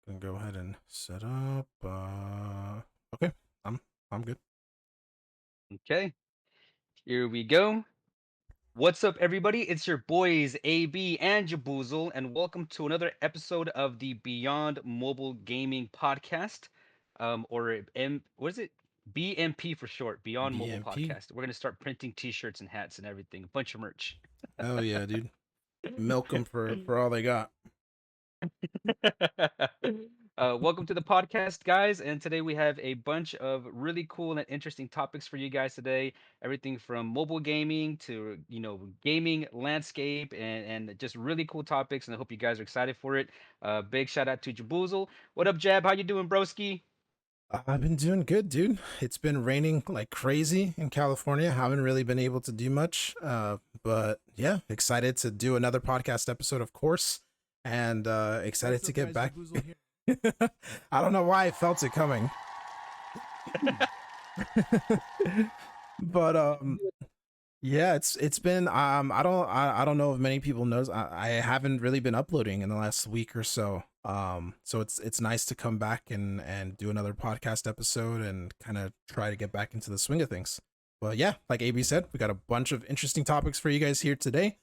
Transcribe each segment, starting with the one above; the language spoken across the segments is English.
And go ahead and set up. Okay, I'm good. Okay, here we go. What's up, everybody? It's your boys AB and Jaboozle, and welcome to another episode of the Beyond Mobile Gaming Podcast, or what is it? BMP for short, Beyond Mobile BMP. Podcast. We're gonna start printing T-shirts and hats and everything, a bunch of merch. Hell yeah, dude. Milk them for all they got. Welcome to the podcast, guys. And today we have a bunch of really cool and interesting topics for you guys today. Everything from mobile gaming to gaming landscape and just really cool topics. And I hope you guys are excited for it. Big shout out to Jaboozle. What up, Jab? How you doing, broski? I've been doing good, dude. It's been raining like crazy in California. Haven't really been able to do much. But yeah, excited to do another podcast episode, of course, and excited to get back. I don't know why I felt it coming, but yeah, it's been I don't know if many people knows I haven't really been uploading in the last week or so. So it's nice to come back and do another podcast episode and kind of try to get back into the swing of things. But yeah, like AB said, we got a bunch of interesting topics for you guys here today.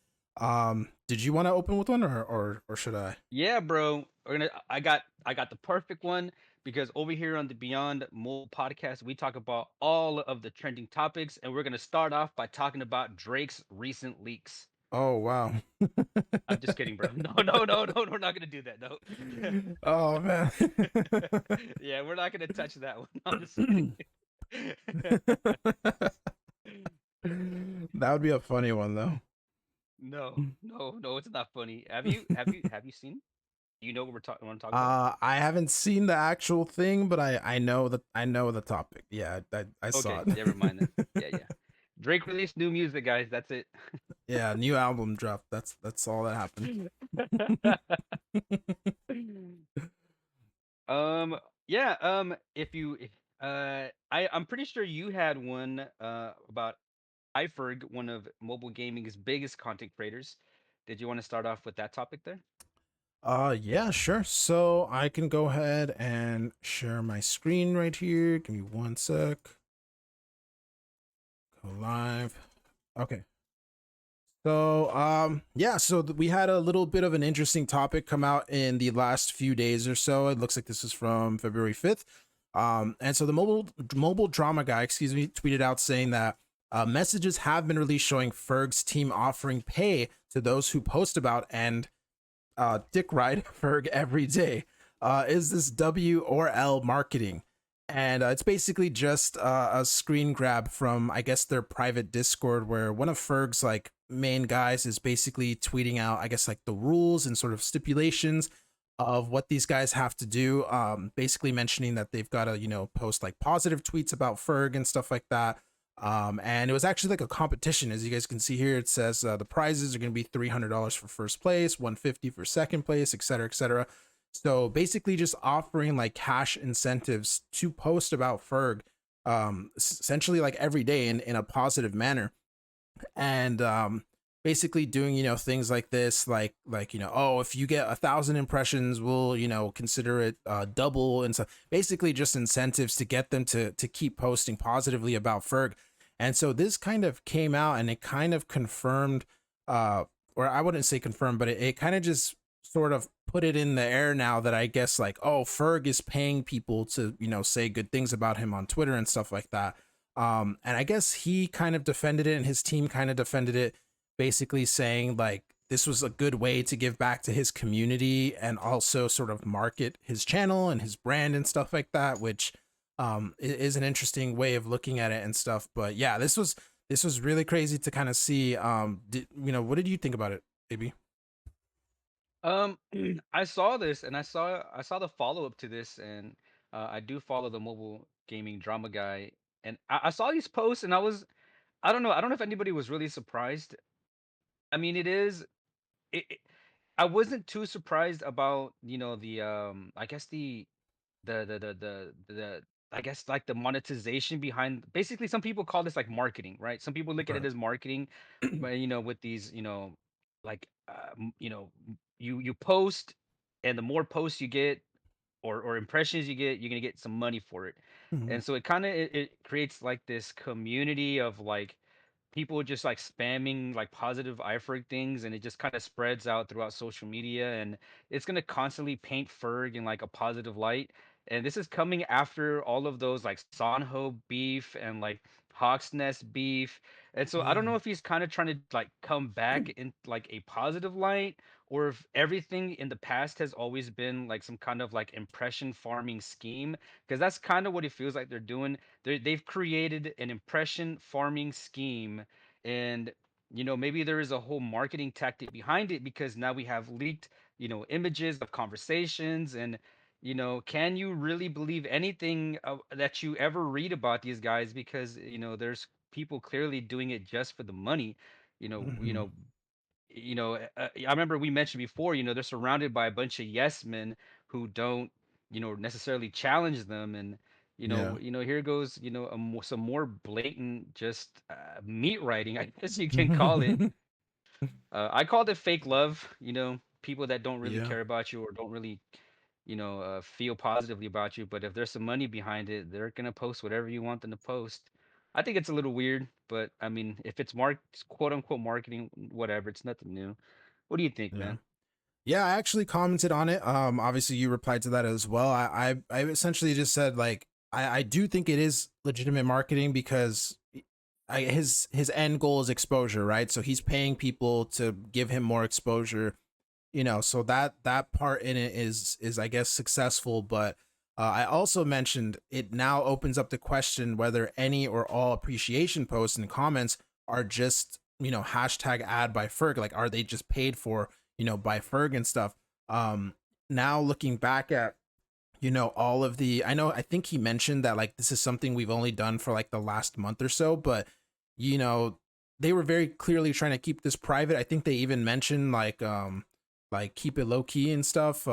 Did you want to open with one or should I? Yeah, bro. I got the perfect one because over here on the Beyond Mobile podcast, we talk about all of the trending topics, and we're gonna start off by talking about Drake's recent leaks. Oh wow. I'm just kidding, bro. No, no, no, no, we're not gonna do that. No. Oh man. Yeah, we're not gonna touch that one. I'm just kidding. That would be a funny one though. No, no, no, it's not funny. Have you seen it? You know what we're talking want to talk about? I haven't seen the actual thing, but I know the topic. Yeah, I saw Okay, never mind then. it. Yeah, yeah. Drake released new music, guys. That's it. Yeah, new album drop. That's all that happened. Um, yeah, if you if, I'm pretty sure you had one about Ferg, one of mobile gaming's biggest content creators. Did you want to start off with that topic there? Yeah, sure. So I can go ahead and share my screen right here. Give me one sec. Go live. Okay. So, yeah, so we had a little bit of an interesting topic come out in the last few days or so. It looks like this is from February 5th. And so the mobile drama guy, excuse me, tweeted out saying that messages have been released showing Ferg's team offering pay to those who post about and dick ride Ferg every day. Is this W or L marketing? And it's basically just a screen grab from, I guess, their private Discord, where one of Ferg's like main guys is basically tweeting out, I guess, like the rules and sort of stipulations of what these guys have to do. Basically mentioning that they've got to, post like positive tweets about Ferg and stuff like that. And it was actually like a competition, as you guys can see here. It says the prizes are going to be $300 for first place, 150 for second place, etc., etc. So basically, just offering like cash incentives to post about Ferg, essentially like every day in a positive manner, and basically doing things like this, like oh, if you get 1,000 impressions, we'll consider it double, and so basically just incentives to get them to keep posting positively about Ferg. And so this kind of came out and it kind of confirmed, or I wouldn't say confirmed, but it kind of just sort of put it in the air now that I guess like, oh, Ferg is paying people to say good things about him on Twitter and stuff like that. And I guess he kind of defended it and his team kind of defended it, basically saying like this was a good way to give back to his community and also sort of market his channel and his brand and stuff like that, which is an interesting way of looking at it and stuff. But yeah, this was really crazy to kind of see. What did you think about it, baby? Um, I saw this and I saw the follow up to this, and I do follow the mobile gaming drama guy, and I saw these posts, and I don't know if anybody was really surprised. I mean, it I wasn't too surprised about the I guess the I guess like the monetization behind. Basically, some people call this like marketing, right? Some people look at it Right. as marketing, but with these like you post, and the more posts you get, or impressions you get, you're gonna get some money for it. Mhm. And so it creates like this community of like people just like spamming like positive iFerg things, and it just kind of spreads out throughout social media, and it's going to constantly paint Ferg in like a positive light. And this is coming after all of those like Sanho beef and like Hawk's Nest beef. And so I don't know Yeah. if he's kind of trying to like come back in like a positive light, or if everything in the past has always been like some kind of like impression farming scheme, because that's kind of what it feels like they're doing. They've created an impression farming scheme, and maybe there is a whole marketing tactic behind it, because now we have leaked images of conversations. And can you really believe anything that you ever read about these guys? Because there's people clearly doing it just for the money. you know you Mhm. know I remember we mentioned before, they're surrounded by a bunch of yes men who don't, necessarily challenge them. And Yeah. here goes, some more blatant, just meat writing, I guess you can call it. I called it fake love. People that don't really Yeah. care about you or don't really, feel positively about you. But if there's some money behind it, they're gonna post whatever you want them to post. I think it's a little weird, but I mean, if it's quote unquote marketing, whatever, it's nothing new. What do you think, Yeah. man? Yeah, I actually commented on it. Obviously you replied to that as well. I essentially just said like I do think it is legitimate marketing because his end goal is exposure, right? So he's paying people to give him more exposure, so that part in it is I guess successful. But I also mentioned it now opens up the question whether any or all appreciation posts and comments are just hashtag ad by Ferg, like are they just paid for by Ferg and stuff. um Now looking back at all of the, I think he mentioned that like this is something we've only done for like the last month or so, but you know they were very clearly trying to keep this private. I think they even mentioned like keep it low key and stuff.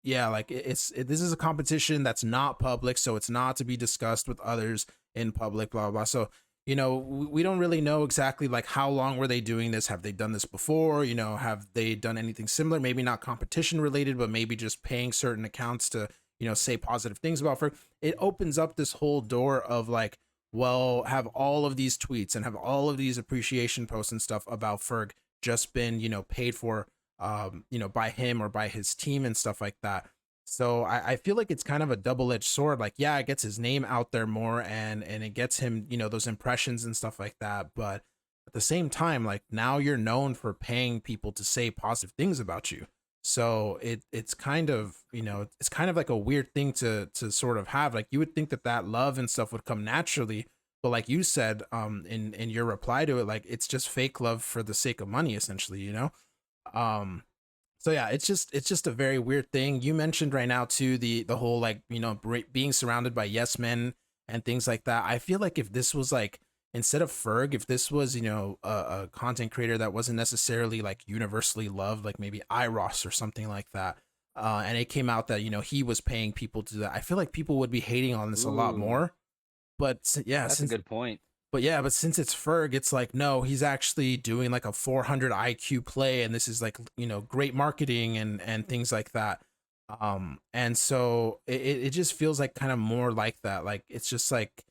Yeah, like this is a competition that's not public, so it's not to be discussed with others in public, blah blah blah. So we don't really know exactly like how long were they doing this. Have they done this before? Have they done anything similar? Maybe not competition related, but maybe just paying certain accounts to say positive things about Ferg. It opens up this whole door of like, well, have all of these tweets and have all of these appreciation posts and stuff about Ferg just been paid for by him or by his team and stuff like that. So I feel like it's kind of a double-edged sword. Like, yeah, it gets his name out there more and it gets him, those impressions and stuff like that. But at the same time, like now you're known for paying people to say positive things about you. So it's kind of, it's kind of like a weird thing to sort of have. Like you would think that love and stuff would come naturally, but like you said, in your reply to it, like it's just fake love for the sake of money, essentially. um so yeah, it's just a very weird thing. You mentioned right now too the whole like being surrounded by yes men and things like that. I feel like if this was like, instead of Ferg, if this was a content creator that wasn't necessarily like universally loved, like maybe Iros or something like that, and it came out that he was paying people to do that, I feel like people would be hating on this a lot Ooh, more. But yeah, that's a since good point. since it's Ferg, it's like, no, he's actually doing like a 400 IQ play, and this is like great marketing and things like that. And so it just feels like kind of more like that. Like it's just like,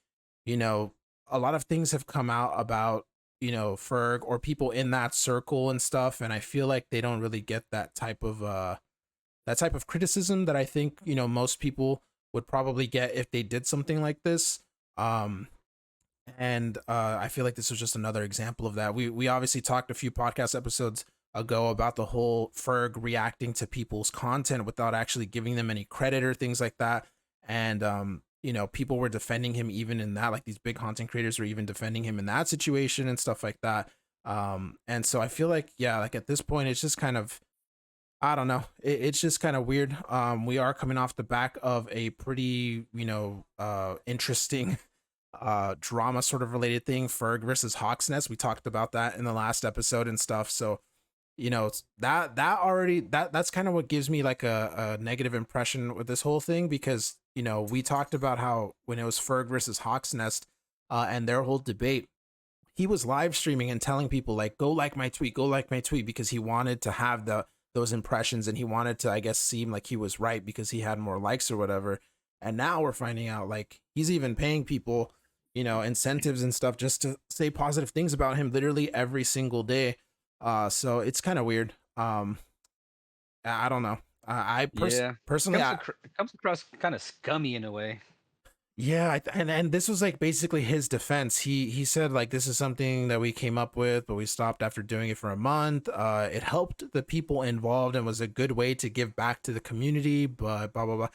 you know, a lot of things have come out about Ferg or people in that circle and stuff, and I feel like they don't really get that type of criticism that I think most people would probably get if they did something like this. Um, and I feel like this was just another example of that. We obviously talked a few podcast episodes ago about the whole Ferg reacting to people's content without actually giving them any credit or things like that. And people were defending him even in that, like these big content creators were even defending him in that situation and stuff like that. And so I feel like, yeah, like at this point it's just kind of, I don't know. It's just kind of weird. We are coming off the back of a pretty, interesting drama sort of related thing, Ferg versus Hawk's Nest. We talked about that in the last episode and stuff. So, that already that's kind of what gives me like a negative impression with this whole thing, because, we talked about how when it was Ferg versus Hawk's Nest, and their whole debate, he was live streaming and telling people like, go like my tweet, because he wanted to have those impressions, and he wanted to, I guess, seem like he was right because he had more likes or whatever. And now we're finding out like he's even paying people, incentives and stuff just to say positive things about him literally every single day. So it's kind of weird. I don't know. Yeah. Personally, Comes across kind of scummy in a way. yeah, and this was like basically his defense. He said like this is something that we came up with, but we stopped after doing it for a month. It helped the people involved and was a good way to give back to the community, but blah blah blah.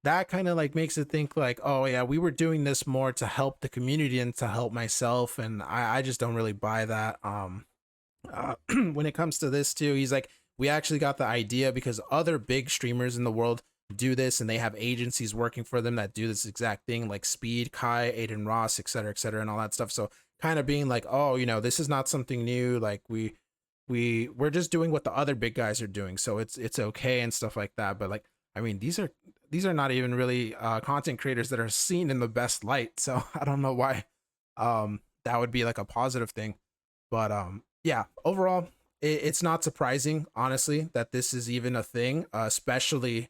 That kind of like makes it think like, oh yeah, we were doing this more to help the community and to help myself, and I just don't really buy that. When it comes to this too, he's like, we actually got the idea because other big streamers in the world do this, and they have agencies working for them that do this exact thing, like Speed, Kai, Aiden Ross, et cetera, and all that stuff. So kind of being like, oh, this is not something new. Like we're just doing what the other big guys are doing, so it's okay and stuff like that. But like, I mean, these are not even really content creators that are seen in the best light. So I don't know why that would be like a positive thing. But yeah, overall, it's not surprising, honestly, that this is even a thing, especially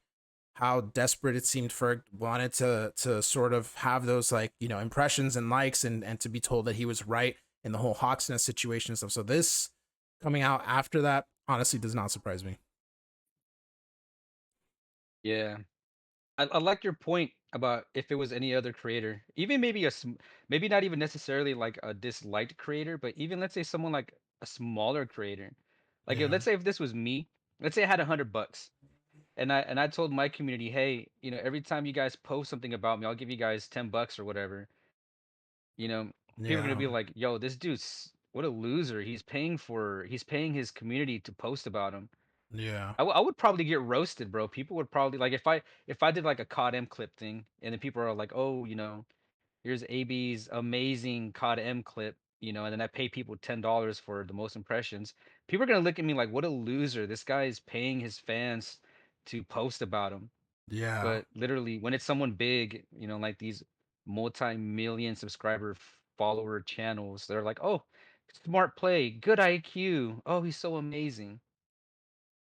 how desperate it seemed Ferg wanted to sort of have those like impressions and likes and to be told that he was right in the whole Hawksnest situation and stuff. So this coming out after that honestly does not surprise me. Yeah. I like your point about if it was any other creator, even maybe maybe not even necessarily like a disliked creator, but even let's say someone like a smaller creator. Like if, Yeah, let's say if this was me, let's say I had $100 and I told my community, hey, every time you guys post something about me, I'll give you guys $10 or whatever. You know, people are gonna yeah, be like, yo, this dude's what a loser. He's paying his community to post about him. yeah, I would probably get roasted, bro. People would probably like if I did like a COD M clip thing, and then people are like, oh, here's AB's amazing COD M clip, and then I pay people $10 for the most impressions. People are gonna look at me like, what a loser. This guy is paying his fans to post about him. yeah. But literally, when it's someone big, like these multi-million subscriber follower channels, they're like, oh, smart play, good IQ. Oh, he's so amazing.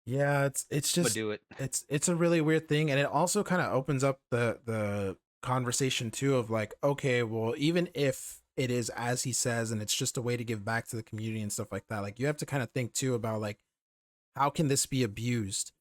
Yeah, it's I'm gonna just do it. it's a really weird thing, and it also kind of opens up the conversation too of like, okay, well, even if it is as he says, and it's just a way to give back to the community and stuff like that, like you have to kind of think too about like how can this be abused?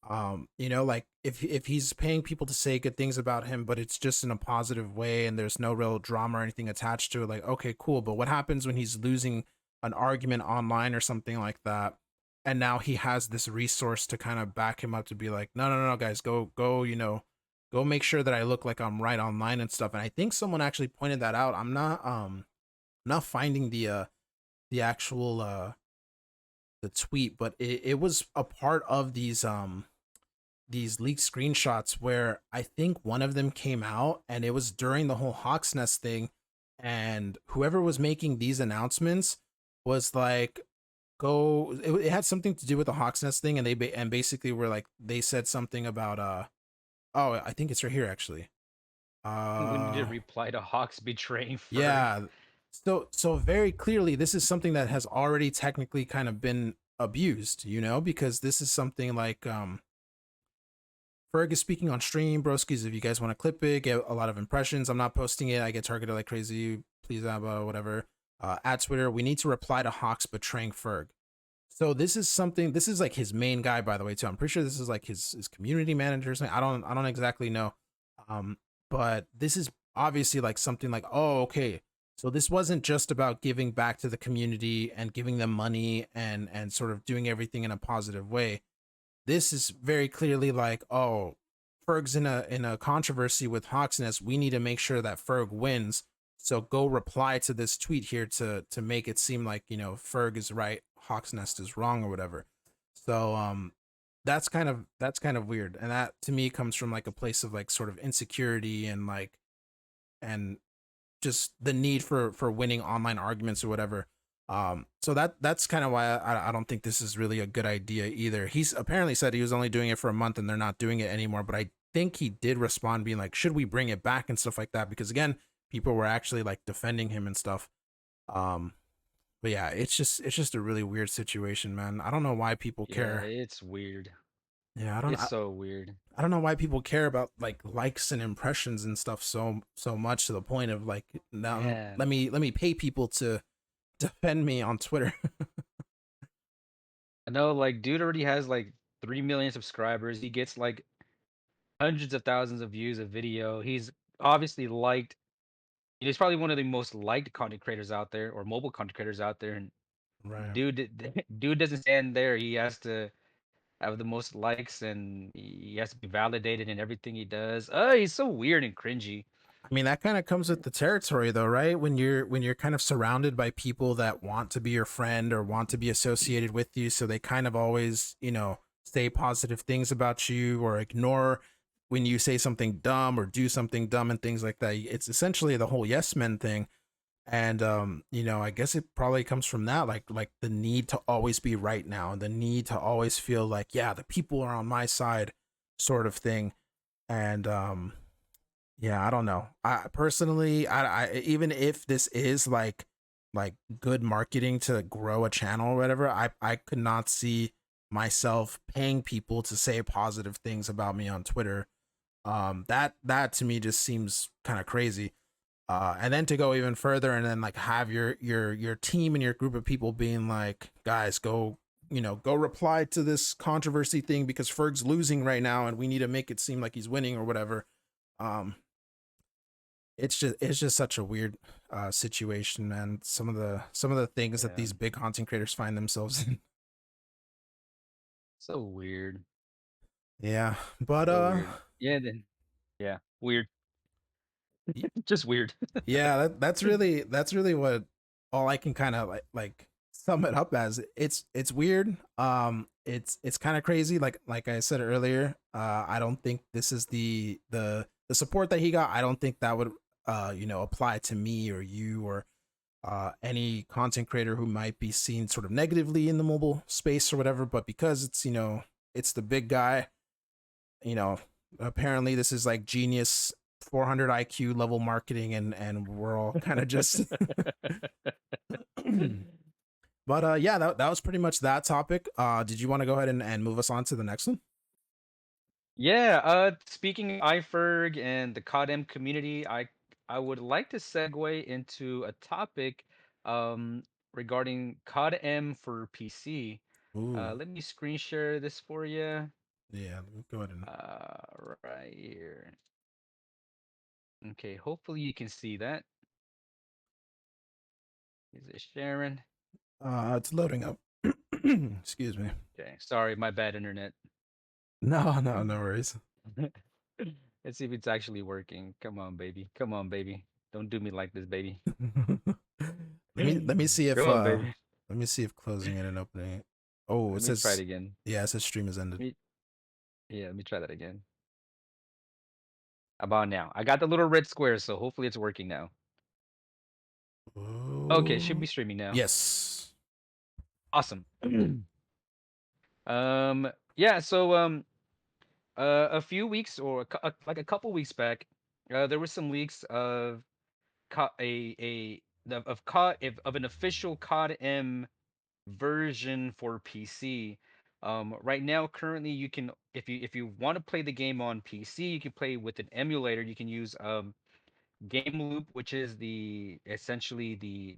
Like if he's paying people to say good things about him, but it's just in a positive way and there's no real drama or anything attached to it, like okay, cool, but what happens when he's losing an argument online or something like that? And now he has this resource to kind of back him up to be like, no, no, no, no, guys, go, go make sure that I look like I'm right online and stuff. And I think someone actually pointed that out. I'm not finding the actual the tweet, but it was a part of these leaked screenshots where I think one of them came out and it was during the whole Hawks Nest thing, and whoever was making these announcements was like, go, it had something to do with the Hawks Nest thing, and and basically were like, they said something about oh, I think it's right here actually. We need to uh reply to Hawks betraying Ferg. yeah, so very clearly this is something that has already technically kind of been abused, because this is something like Ferg is speaking on stream, broskies. If you guys want to clip it, get a lot of impressions. I'm not posting it. I get targeted like crazy. Please, whatever. At Twitter, we need to reply to Hawks betraying Ferg. So this is something. This is like his main guy, by the way, too. I'm pretty sure this is like his community manager or something. I don't exactly know. Um, but this is obviously like something like, oh, okay. So this wasn't just about giving back to the community and giving them money and sort of doing everything in a positive way. This is very clearly like, oh, Ferg's in a controversy with Hawksnest. We need to make sure that Ferg wins. So go reply to this tweet here to make it seem like Ferg is right, Hawksnest is wrong, or whatever. So that's kind of weird, and that to me comes from like a place of like sort of insecurity and like and just the need for winning online arguments or whatever. So that's kind of why I don't think this is really a good idea either. He's apparently said he was only doing it for a month and they're not doing it anymore, but I think he did respond being like, should we bring it back and stuff like that? Because again, people were actually like defending him and stuff. Um, But yeah, it's just a really weird situation, man. I don't know why people Yeah, care. it's weird. Yeah, It's so weird. I don't know why people care about like likes and impressions and stuff so much to the point of like now Man. let me pay people to defend me on Twitter. I know, like, dude already has like 3 million subscribers. He gets like hundreds of thousands of views of video. He's obviously liked. He's probably one of the most liked content creators out there, or mobile content creators out there. And Right. dude doesn't stand there. He has to have the most likes, and he has to be validated in everything he does. He's so weird and cringy. I mean, that kind of comes with the territory though, right? When you're kind of surrounded by people that want to be your friend or want to be associated with you, so they kind of always, say positive things about you or ignore when you say something dumb or do something dumb and things like that. It's essentially the whole yes men thing. And I guess it probably comes from that, like the need to always be right now, the need to always feel like, yeah, the people are on my side sort of thing. And yeah, I don't know. I personally, I even if this is like good marketing to grow a channel or whatever, I could not see myself paying people to say positive things about me on Twitter. That to me just seems kind of crazy. And then to go even further and then like have your team and your group of people being like, guys, go go reply to this controversy thing because Ferg's losing right now and we need to make it seem like he's winning or whatever. Um, it's just such a weird situation, and some of the things that Yeah, these big content creators find themselves in. so weird. Yeah, but So weird. Yeah, then yeah, weird. Just weird. yeah, that's really what all I can kind of like sum it up as. It's weird. It's kind of crazy. Like I said earlier, I don't think this is the support that he got. I don't think that would apply to me or you or any content creator who might be seen sort of negatively in the mobile space or whatever. But because it's the big guy, you know, apparently this is like genius 400 IQ level marketing, and we're all kind of just but yeah, that was pretty much that topic. Did you want to go ahead and move us on to the next one? Yeah, speaking of iFerg and the CODM community, I would like to segue into a topic um regarding CODM for PC. Ooh, Let me screen share this for you. yeah, let me go ahead and Right here. Okay, hopefully you can see that. Is it sharing? it's loading up. Excuse me. Okay, sorry, my bad internet. No, no, no worries. Let's see if it's actually working. Come on, baby. Come on, baby. Don't do me like this, baby. Let me see if Come on, baby. closing it and opening it. Oh, it Let me try it says again. yeah, it says stream has ended. Let me, yeah, let me try that again. How about now? I got the little red square, so hopefully it's working now. Okay, it should Oh, be streaming now. yes. Awesome. Yeah, so a few weeks or like a couple weeks back, there was some leaks of of of an official COD M version for PC. Right now, currently, you can if you want to play the game on PC, you can play with an emulator. You can use Game Loop, which is the essentially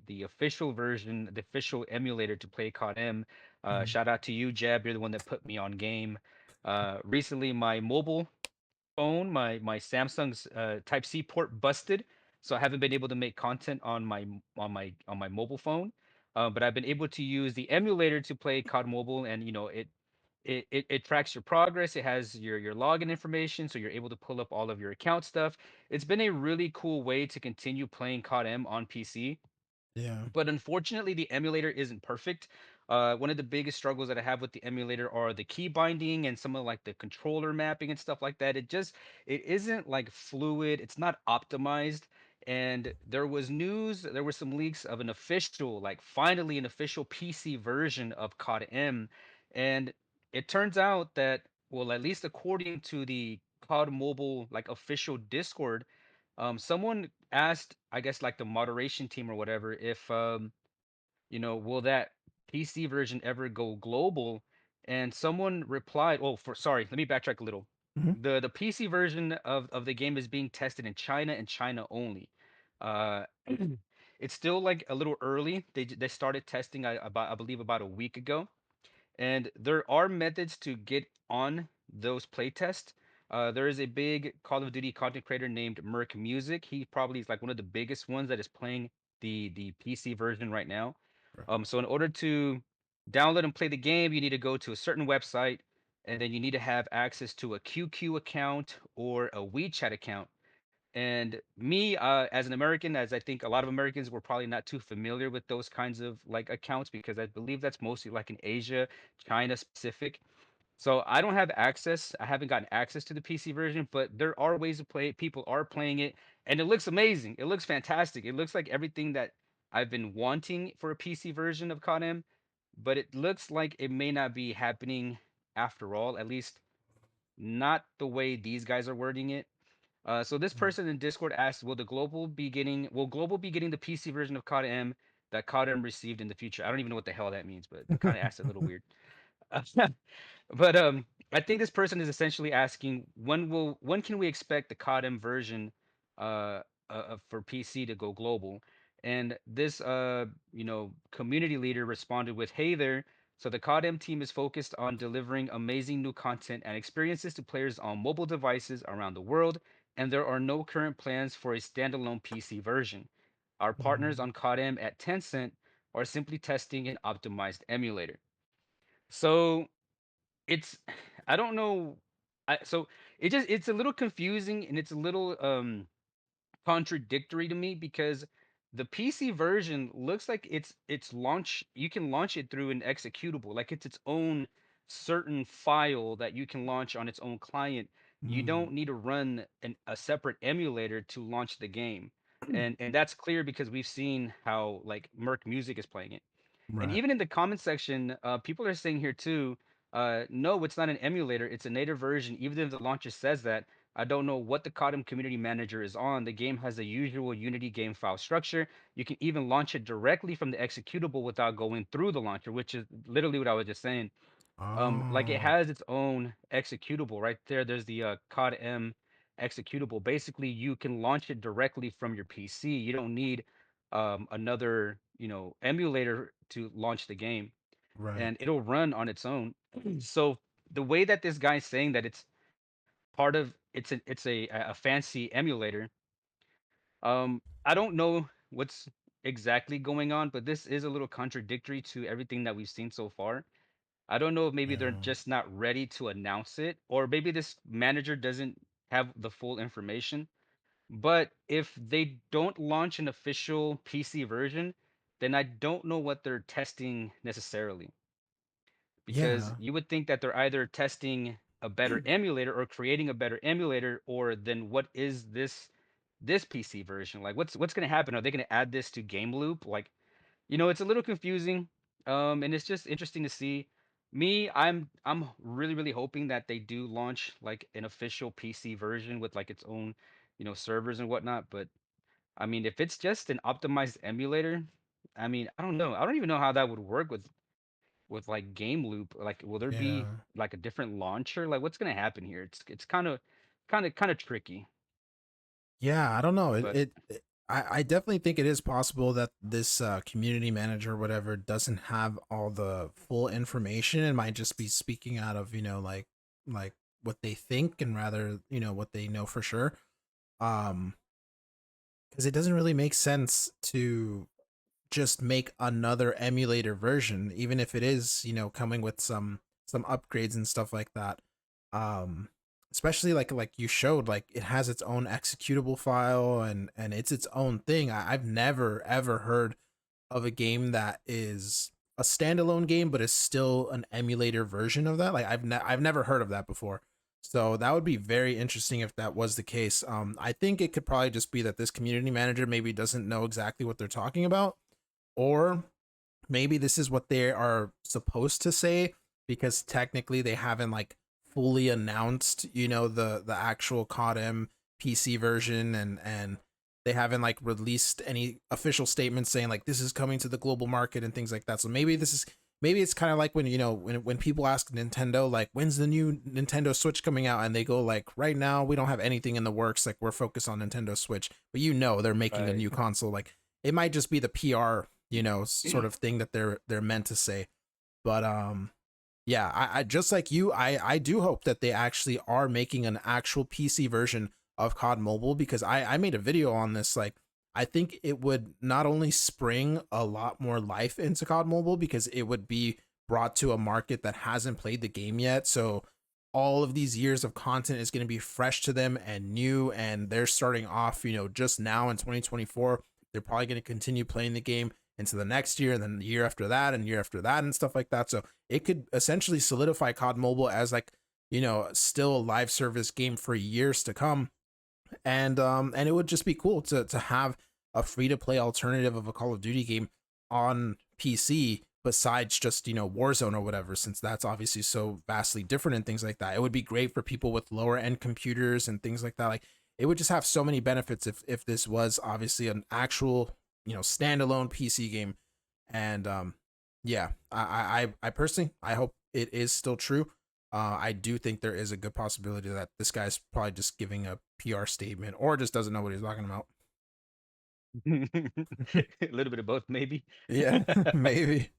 the official version, the official emulator to play COD M. Mhm. Shout out to you, Jeb. You're the one that put me on game. Recently, my mobile phone, my Samsung's Type C port busted, so I haven't been able to make content on my mobile phone. But I've been able to use the emulator to play COD Mobile, and it tracks your progress. It has your login information, so you're able to pull up all of your account stuff. It's been a really cool way to continue playing COD M on PC, Yeah. but unfortunately the emulator isn't perfect. One of the biggest struggles that I have with the emulator are the key binding and some of like the controller mapping and stuff like that. It isn't like fluid, it's not optimized. And there was some leaks of an official, like finally an official PC version of COD M. And it turns out that, well, at least according to the COD Mobile like official Discord, someone asked, I guess, like the moderation team or whatever, if will that PC version ever go global? And someone replied, oh, for sorry, let me backtrack a little. Mhm. The PC version of the game is being tested in China and China only. Uh, it's still like a little early. They started testing I believe about a week ago, and there are methods to get on those playtests. There is a big Call of Duty content creator named Merc Music. He probably is like one of the biggest ones that is playing the PC version right now. Right. So in order to download and play the game, you need to go to a certain website, and then you need to have access to a QQ account or a WeChat account. And me, as an American, as I think a lot of Americans were probably not too familiar with those kinds of like accounts, because I believe that's mostly like in Asia, China specific. So I don't have access. I haven't gotten access to the PC version, but there are ways to play it. People are playing it, and it looks amazing. It looks fantastic. It looks like everything that I've been wanting for a PC version of COD, but it looks like it may not be happening after all, at least not the way these guys are wording it. So this Mm. person in Discord asked, will global be getting the PC version of COD M that COD M received in the future? I don't even know what the hell that means, but it kind of asked a little weird. But I think this person is essentially asking, when can we expect the COD version uh, for PC to go global? And this community leader responded with, "Hey there. So the COD team is focused on delivering amazing new content and experiences to players on mobile devices around the world, and there are no current plans for a standalone PC version. Our partners Mm. on COD at Tencent are simply testing an optimized emulator." So it's I don't know. So it's a little confusing, and it's a little contradictory to me, because the PC version looks like it's launch you can launch it through an executable, like it's its own certain file that you can launch on its own client. You Mm. don't need to run a separate emulator to launch the game. And that's clear because we've seen how like Merc Music is playing it. And Right. even in the comment section, people are saying here too, no, it's not an emulator, it's a native version. Even if the launcher says that, I don't know what the Codem community manager is on. The game has the usual Unity game file structure. You can even launch it directly from the executable without going through the launcher, which is literally what I was just saying. Like it Oh. has its own executable right there. There's the COD M executable. Basically, you can launch it directly from your PC. You don't need another, emulator to launch the game, Right. and it'll run on its own. So the way that this guy's saying that it's part of it's a fancy emulator, I don't know what's exactly going on, but this is a little contradictory to everything that we've seen so far. I don't know if maybe they're Yeah. just not ready to announce it, or maybe this manager doesn't have the full information. But if they don't launch an official PC version, then I don't know what they're testing necessarily. Because Yeah. you would think that they're either testing a better emulator or creating a better emulator, or then what is this PC version? Like what's going to happen? Are they going to add this to game loop? Like, it's a little confusing, and it's just interesting to see. Me, I'm really really hoping that they do launch like an official PC version with like its own, servers and whatnot. But I mean, if it's just an optimized emulator, I mean, I don't know. I don't even know how that would work with like game loop. Like, will there be Yeah. like a different launcher? Like, what's gonna happen here? It's kind of tricky, Yeah, I don't know. but. I definitely think it is possible that this community manager or whatever doesn't have all the full information and might just be speaking out of, like what they think and rather, what they know for sure. Um, because it doesn't really make sense to just make another emulator version, even if it is, coming with some upgrades and stuff like that. Um, especially like you showed, like it has its own executable file and it's its own thing. I've never ever heard of a game that is a standalone game but is still an emulator version of that. Like I've never heard of that before. So that would be very interesting if that was the case. I think it could probably just be that this community manager maybe doesn't know exactly what they're talking about, or maybe this is what they are supposed to say because technically they haven't like fully announced, the actual COD PC version and they haven't like released any official statements saying like this is coming to the global market and things like that. So maybe it's kind of like when when people ask Nintendo like when's the new Nintendo Switch coming out, and they go like right now we don't have anything in the works, like we're focused on Nintendo Switch, but they're making a Right. new console. Like it might just be the PR sort of thing that they're meant to say. But yeah, I just like you, I do hope that they actually are making an actual PC version of COD Mobile, because I made a video on this. Like, I think it would not only spring a lot more life into COD Mobile because it would be brought to a market that hasn't played the game yet. So all of these years of content is going to be fresh to them and new, and they're starting off, just now in 2024. They're probably going to continue playing the game into the next year, and then the year after that, and year after that, and stuff like that. So it could essentially solidify COD Mobile as like, still a live service game for years to come. And it would just be cool to have a free to play alternative of a Call of Duty game on PC besides just, Warzone or whatever, since that's obviously so vastly different and things like that. It would be great for people with lower end computers and things like that. Like it would just have so many benefits if this was obviously an actual, standalone PC game. And yeah, I personally, I hope it is still true. I do think there is a good possibility that this guy's probably just giving a PR statement or just doesn't know what he's talking about. A little bit of both, maybe. Yeah, maybe.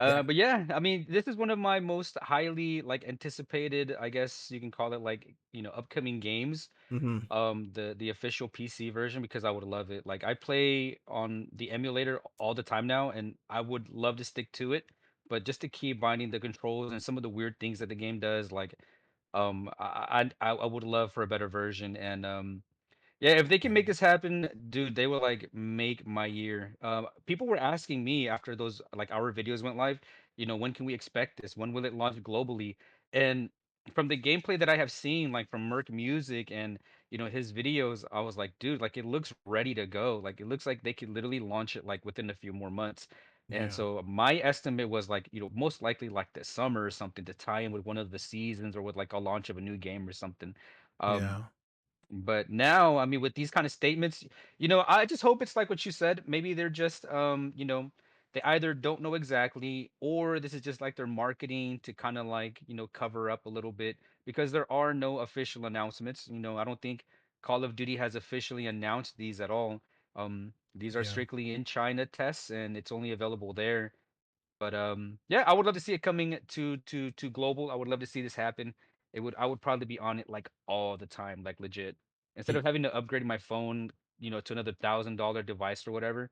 Yeah. But yeah, I mean, this is one of my most highly like anticipated, I guess you can call it like, upcoming games. Hmm. The official PC version, because I would love it. Like I play on the emulator all the time now, and I would love to stick to it. But just to keep binding the controls and some of the weird things that the game does, like I would love for a better version. And yeah, if they can Yeah. make this happen, dude, they will like make my year. People were asking me after those like our videos went live, when can we expect this? When will it launch globally? And from the gameplay that I have seen, like from Merc Music and his videos, I was like, dude, like it looks ready to go. Like it looks like they could literally launch it like within a few more months. And Yeah. so my estimate was like, most likely like this summer or something to tie in with one of the seasons or with like a launch of a new game or something. Um, Yeah. but now, I mean, with these kind of statements, I just hope it's like what you said. Maybe they're just, they either don't know exactly, or this is just like their marketing to kind of like, cover up a little bit because there are no official announcements. I don't think Call of Duty has officially announced these at all. These are Yeah. strictly in China tests, and it's only available there. But yeah, I would love to see it coming to global. I would love to see this happen. I would probably be on it like all the time, like legit. Instead of having to upgrade my phone, to another $1,000 device or whatever,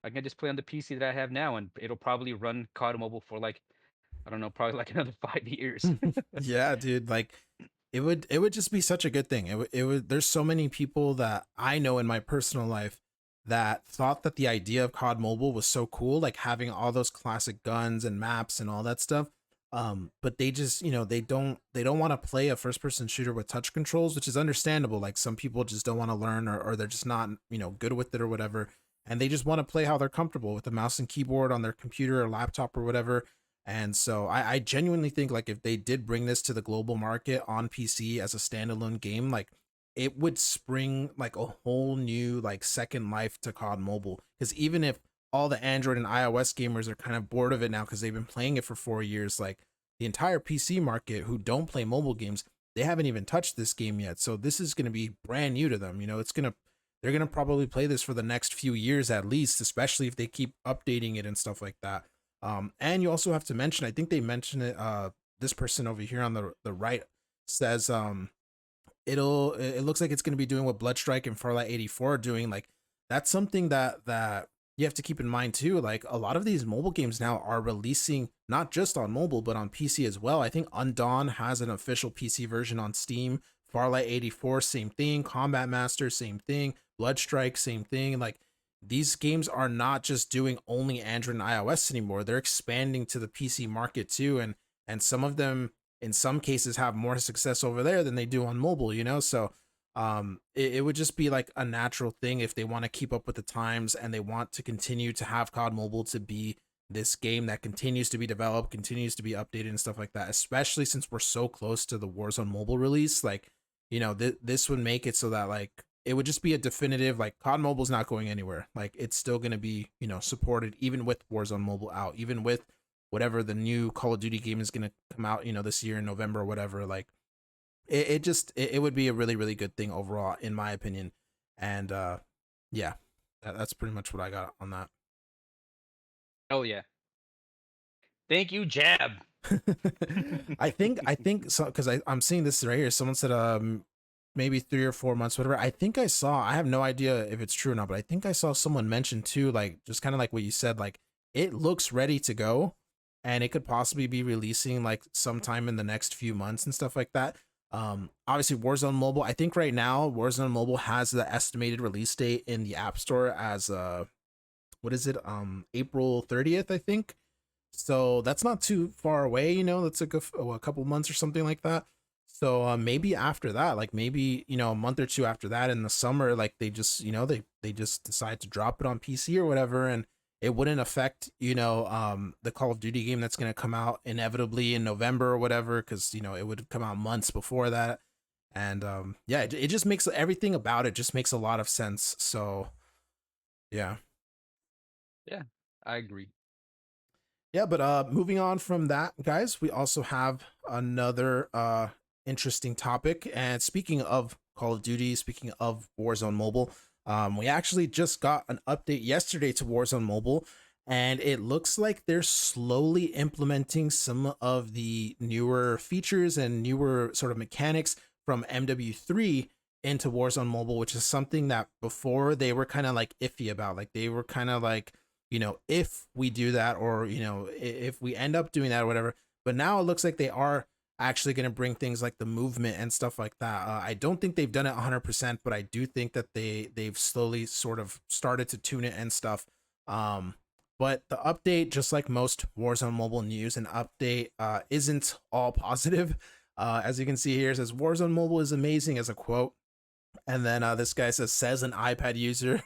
I can just play on the PC that I have now, and it'll probably run COD Mobile for like I don't know, probably like another 5 years. Yeah, dude, like it would just be such a good thing. It would there's so many people that I know in my personal life that thought that the idea of COD Mobile was so cool, like having all those classic guns and maps and all that stuff. But they just, they don't want to play a first person shooter with touch controls, which is understandable. Like some people just don't want to learn, or they're just not, good with it or whatever. And they just want to play how they're comfortable with a mouse and keyboard on their computer or laptop or whatever. And so I genuinely think like if they did bring this to the global market on PC as a standalone game, like it would spring like a whole new like second life to COD Mobile. Because even if all the Android and iOS gamers are kind of bored of it now because they've been playing it for 4 years, like the entire PC market who don't play mobile games, they haven't even touched this game yet. So this is going to be brand new to them. They're gonna probably play this for the next few years at least, especially if they keep updating it and stuff like that. And you also have to mention, I think they mentioned it. This person over here on the right says, it looks like it's going to be doing what Bloodstrike and Farlight 84 are doing. Like that's something that you have to keep in mind too. Like a lot of these mobile games now are releasing not just on mobile but on PC as well. I think Undawn has an official PC version on Steam. Farlight 84, same thing. Combat Master, same thing. Bloodstrike, same thing. Like these games are not just doing only Android and iOS anymore. They're expanding to the PC market too, and some of them in some cases have more success over there than they do on mobile, So it would just be like a natural thing if they want to keep up with the times and they want to continue to have COD Mobile to be this game that continues to be developed, continues to be updated and stuff like that, especially since we're so close to the Warzone mobile release. Like, this would make it so that like it would just be a definitive like COD Mobile's not going anywhere. Like it's still going to be, supported even with Warzone Mobile out, even with whatever the new Call of Duty game is going to come out, this year in November or whatever. Like it would be a really really good thing overall in my opinion. And yeah, that's pretty much what I got on that. Oh yeah. Thank you, Jab. I think so because I'm seeing this right here. Someone said maybe 3 or 4 months, whatever. I have no idea if it's true or not, but I think I saw someone mention too, like just kind of like what you said, like it looks ready to go and it could possibly be releasing like sometime in the next few months and stuff like that. Obviously Warzone Mobile, I think right now Warzone Mobile has the estimated release date in the App Store as what is it? April 30th, I think. So that's not too far away, that's like a couple months or something like that. So maybe after that, like maybe, a month or two after that in the summer, like they just, they just decide to drop it on PC or whatever. And it wouldn't affect, the Call of Duty game that's going to come out inevitably in November or whatever. Cause, it would come out months before that. And yeah, it just makes everything about it just makes a lot of sense. So yeah. Yeah, I agree. Yeah, but moving on from that, guys, we also have another interesting topic. And speaking of Call of Duty, speaking of Warzone Mobile, we actually just got an update yesterday to Warzone Mobile, and it looks like they're slowly implementing some of the newer features and newer sort of mechanics from MW3 into Warzone Mobile, which is something that before they were kind of like iffy about. Like they were kind of like, if we do that or, if we end up doing that or whatever. But now it looks like they are actually going to bring things like the movement and stuff like that. I don't think they've done it 100%, but I do think that they've slowly sort of started to tune it and stuff. But the update, just like most Warzone Mobile news, an update isn't all positive. As you can see here, it says Warzone Mobile is amazing as a quote. And then this guy says an iPad user,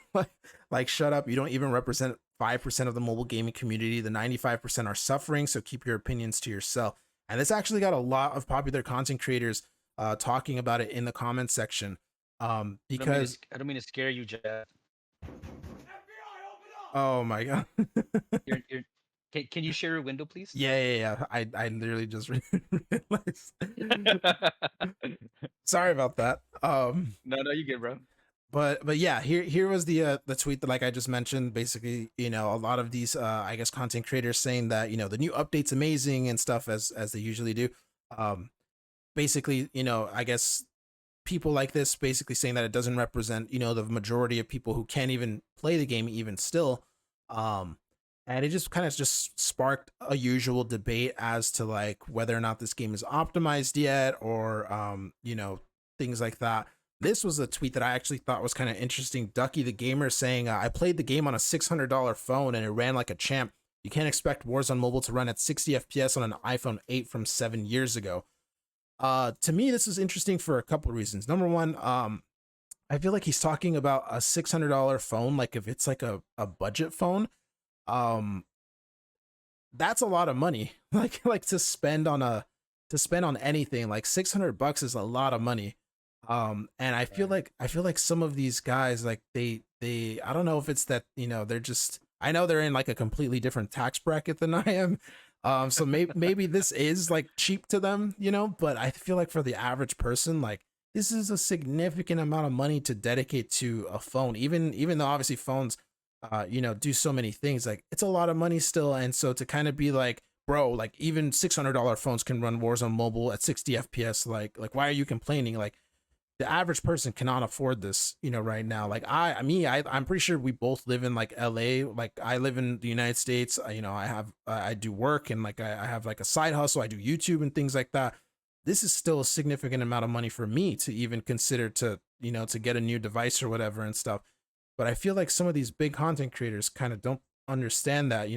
like shut up, you don't even represent 5% of the mobile gaming community. The 95% are suffering, so keep your opinions to yourself. And this actually got a lot of popular content creators talking about it in the comments section. Because I don't mean to scare you, Jeff. oh my god. You're can you share your window, please? Yeah. I literally just realized. Sorry about that. No, you good, bro. But yeah, here was the tweet that like I just mentioned. Basically, a lot of these I guess content creators saying that the new update's amazing and stuff as they usually do. Basically, I guess people like this basically saying that it doesn't represent the majority of people who can't even play the game even still. And it just kind of just sparked a usual debate as to like whether or not this game is optimized yet or things like that. This was a tweet that I actually thought was kind of interesting. Ducky the Gamer saying, I played the game on a $600 phone and it ran like a champ. You can't expect Warzone Mobile to run at 60 FPS on an iPhone 8 from 7 years ago. To me, this is interesting for a couple of reasons. Number one, I feel like he's talking about a $600 phone, like if it's like a budget phone. Um, that's a lot of money. like to spend on anything. Like $600 is a lot of money. And I feel like some of these guys like they I don't know if it's that they're just, I know they're in like a completely different tax bracket than I am. So maybe this is like cheap to them, but I feel like for the average person, like this is a significant amount of money to dedicate to a phone, even though obviously phones do so many things. Like it's a lot of money still. And so to kind of be like, bro, like even $600 phones can run Warzone Mobile at 60 FPS. Like why are you complaining? Like the average person cannot afford this, right now. Like I'm pretty sure we both live in like LA. Like I live in the United States. I do work and like I have like a side hustle. I do YouTube and things like that. This is still a significant amount of money for me to even consider to, to get a new device or whatever and stuff. But I feel like some of these big content creators kind of don't understand that,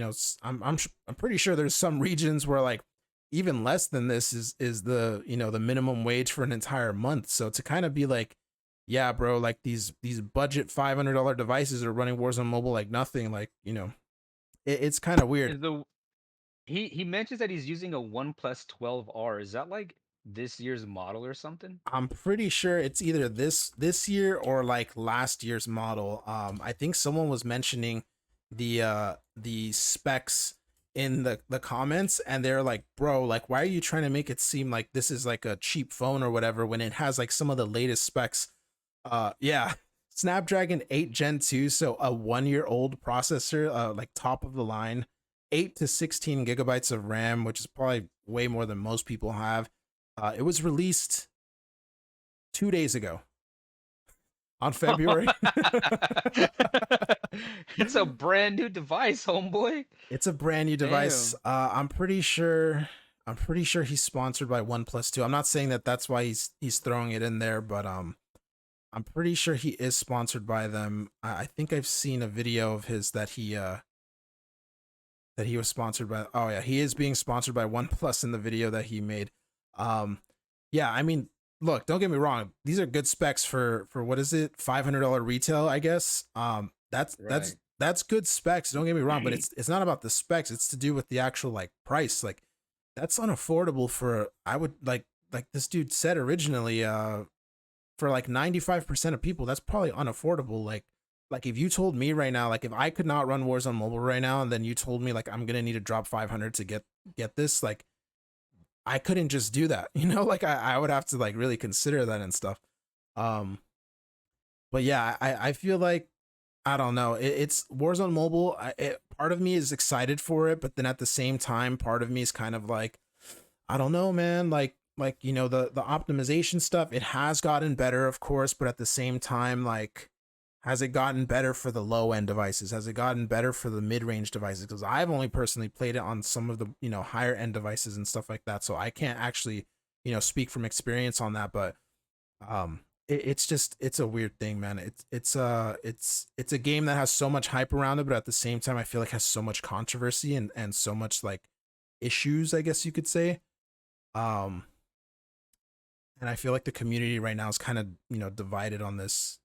I'm pretty sure there's some regions where like even less than this is the the minimum wage for an entire month. So to kind of be like, yeah, bro, like these budget $500 devices are running Warzone Mobile like nothing, like it's kind of weird. Is the he mentions that he's using a OnePlus 12R. Is that like this year's model or something? I'm pretty sure it's either this year or like last year's model. I think someone was mentioning the specs in the comments, and they're like, bro, like why are you trying to make it seem like this is like a cheap phone or whatever when it has like some of the latest specs. Yeah. Snapdragon 8 Gen 2, so a 1 year old processor, like top of the line, 8 to 16 gigabytes of RAM, which is probably way more than most people have. It was released 2 days ago on February. It's a brand new device, homeboy. It's a brand new device. Damn. I'm pretty sure. I'm pretty sure he's sponsored by OnePlus too. I'm not saying that that's why he's throwing it in there, but I'm pretty sure he is sponsored by them. I think I've seen a video of his that he was sponsored by. Oh yeah, he is being sponsored by OnePlus in the video that he made. Um, yeah, I mean, look, don't get me wrong. These are good specs for what is it, $500 retail, I guess. That's Right. that's good specs. Don't get me wrong, but it's not about the specs. It's to do with the actual like price. Like that's unaffordable for I would like this dude said originally. For like 95% of people, that's probably unaffordable. Like if you told me right now, like if I could not run Warzone mobile right now, and then you told me like I'm gonna need to drop 500 to get this, like I couldn't just do that, you know. Like I would have to like really consider that and stuff. Um, but yeah, I feel like I don't know. It's Warzone mobile. Part of me is excited for it, but then at the same time, part of me is kind of like I don't know, man. Like you know the optimization stuff. It has gotten better, of course, but at the same time, like has it gotten better for the low end devices? Has it gotten better for the mid range devices? Because I've only personally played it on some of the higher end devices and stuff like that, so I can't actually speak from experience on that. But it's just it's a weird thing, man. It's a game that has so much hype around it, but at the same time, I feel like has so much controversy and so much like issues, I guess you could say. Um, and I feel like the community right now is kind of divided on this.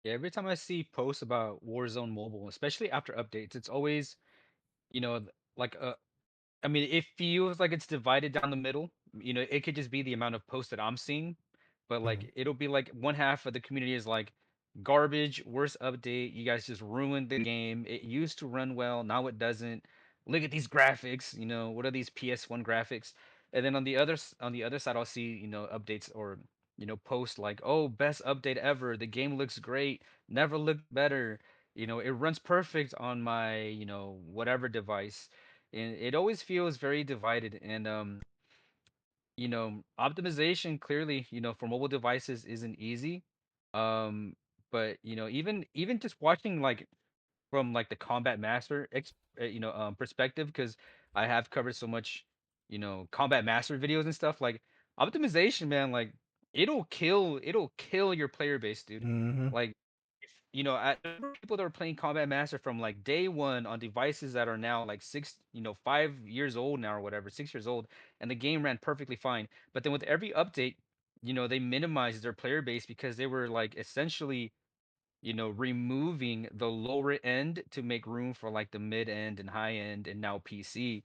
Yeah, every time I see posts about Warzone Mobile, especially after updates, it's always, like I mean, it feels like it's divided down the middle. It could just be the amount of posts that I'm seeing, but Mhm. like it'll be like one half of the community is like garbage, worst update. You guys just ruined the game. It used to run well, now it doesn't. Look at these graphics. What are these PS1 graphics? And then on the other side, I'll see updates or posts like, oh, best update ever. The game looks great. Never looked better. It runs perfect on my whatever device, and it always feels very divided. And optimization clearly, for mobile devices isn't easy. um but even just watching like from like the combat master perspective, because I have covered so much combat master videos and stuff, like optimization, man, like it'll kill your player base, dude. Mhm. Like I remember people that were playing combat master from like day one on devices that are now like 5 years old now or whatever, 6 years old, and the game ran perfectly fine. But then with every update, they minimized their player base because they were like essentially removing the lower end to make room for like the mid end and high end and now PC.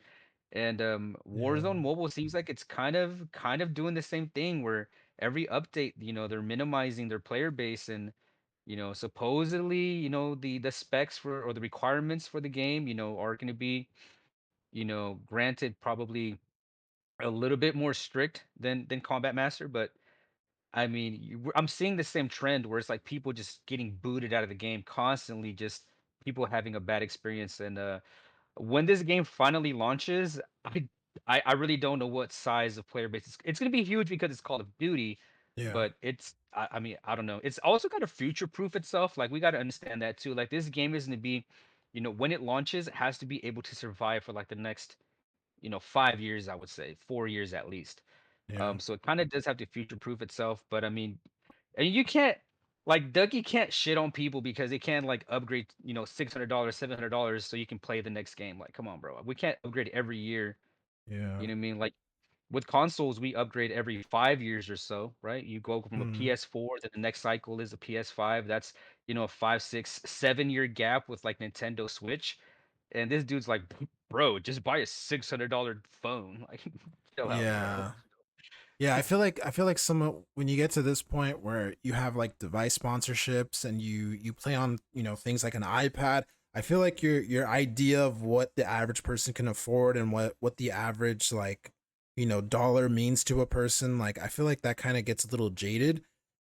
And Yeah. Warzone Mobile seems like it's kind of doing the same thing, where every update, they're minimizing their player base. And supposedly, the specs for or the requirements for the game, are going to be, granted, probably a little bit more strict than Combat Master. But I mean, I'm seeing the same trend where it's like people just getting booted out of the game constantly, just people having a bad experience. And when this game finally launches, I really don't know what size of player base it's going to be. Huge because it's Call of Duty, Yeah. but I mean, I don't know. It's also got to future proof itself. Like we got to understand that too. Like this game is going to be, when it launches, it has to be able to survive for like the next 5 years, I would say 4 years at least. Yeah. So it kind of does have to future proof itself. But I mean, and you can't, like, Ducky can't shit on people because they can't like upgrade, $600, $700 so you can play the next game. Like, come on, bro. We can't upgrade every year. Yeah. You know what I mean? Like with consoles, we upgrade every 5 years or so, right? You go from a Mhm. PS4, then the next cycle is a PS5. That's a 5, 6, 7 year gap with like Nintendo Switch. And this dude's like, bro, just buy a $600 phone. Like, chill out, bro. Yeah. Yeah, I feel like some when you get to this point where you have like device sponsorships and you play on, you know, things like an iPad, I feel like your idea of what the average person can afford and what the average like, you know, dollar means to a person, like I feel like that kind of gets a little jaded.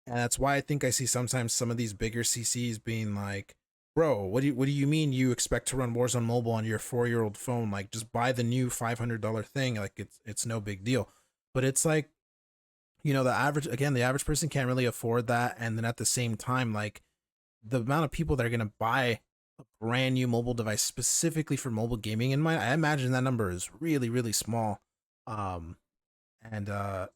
And that's why I think I see sometimes some of these bigger CCs being like, "Bro, what do you mean you expect to run Warzone Mobile on your 4-year-old phone? Like just buy the new $500 thing, like it's no big deal." But it's like, you know, the average person can't really afford that, and then at the same time, like the amount of people that are going to buy a brand new mobile device specifically for mobile gaming in mind, I imagine that number is really really small. um and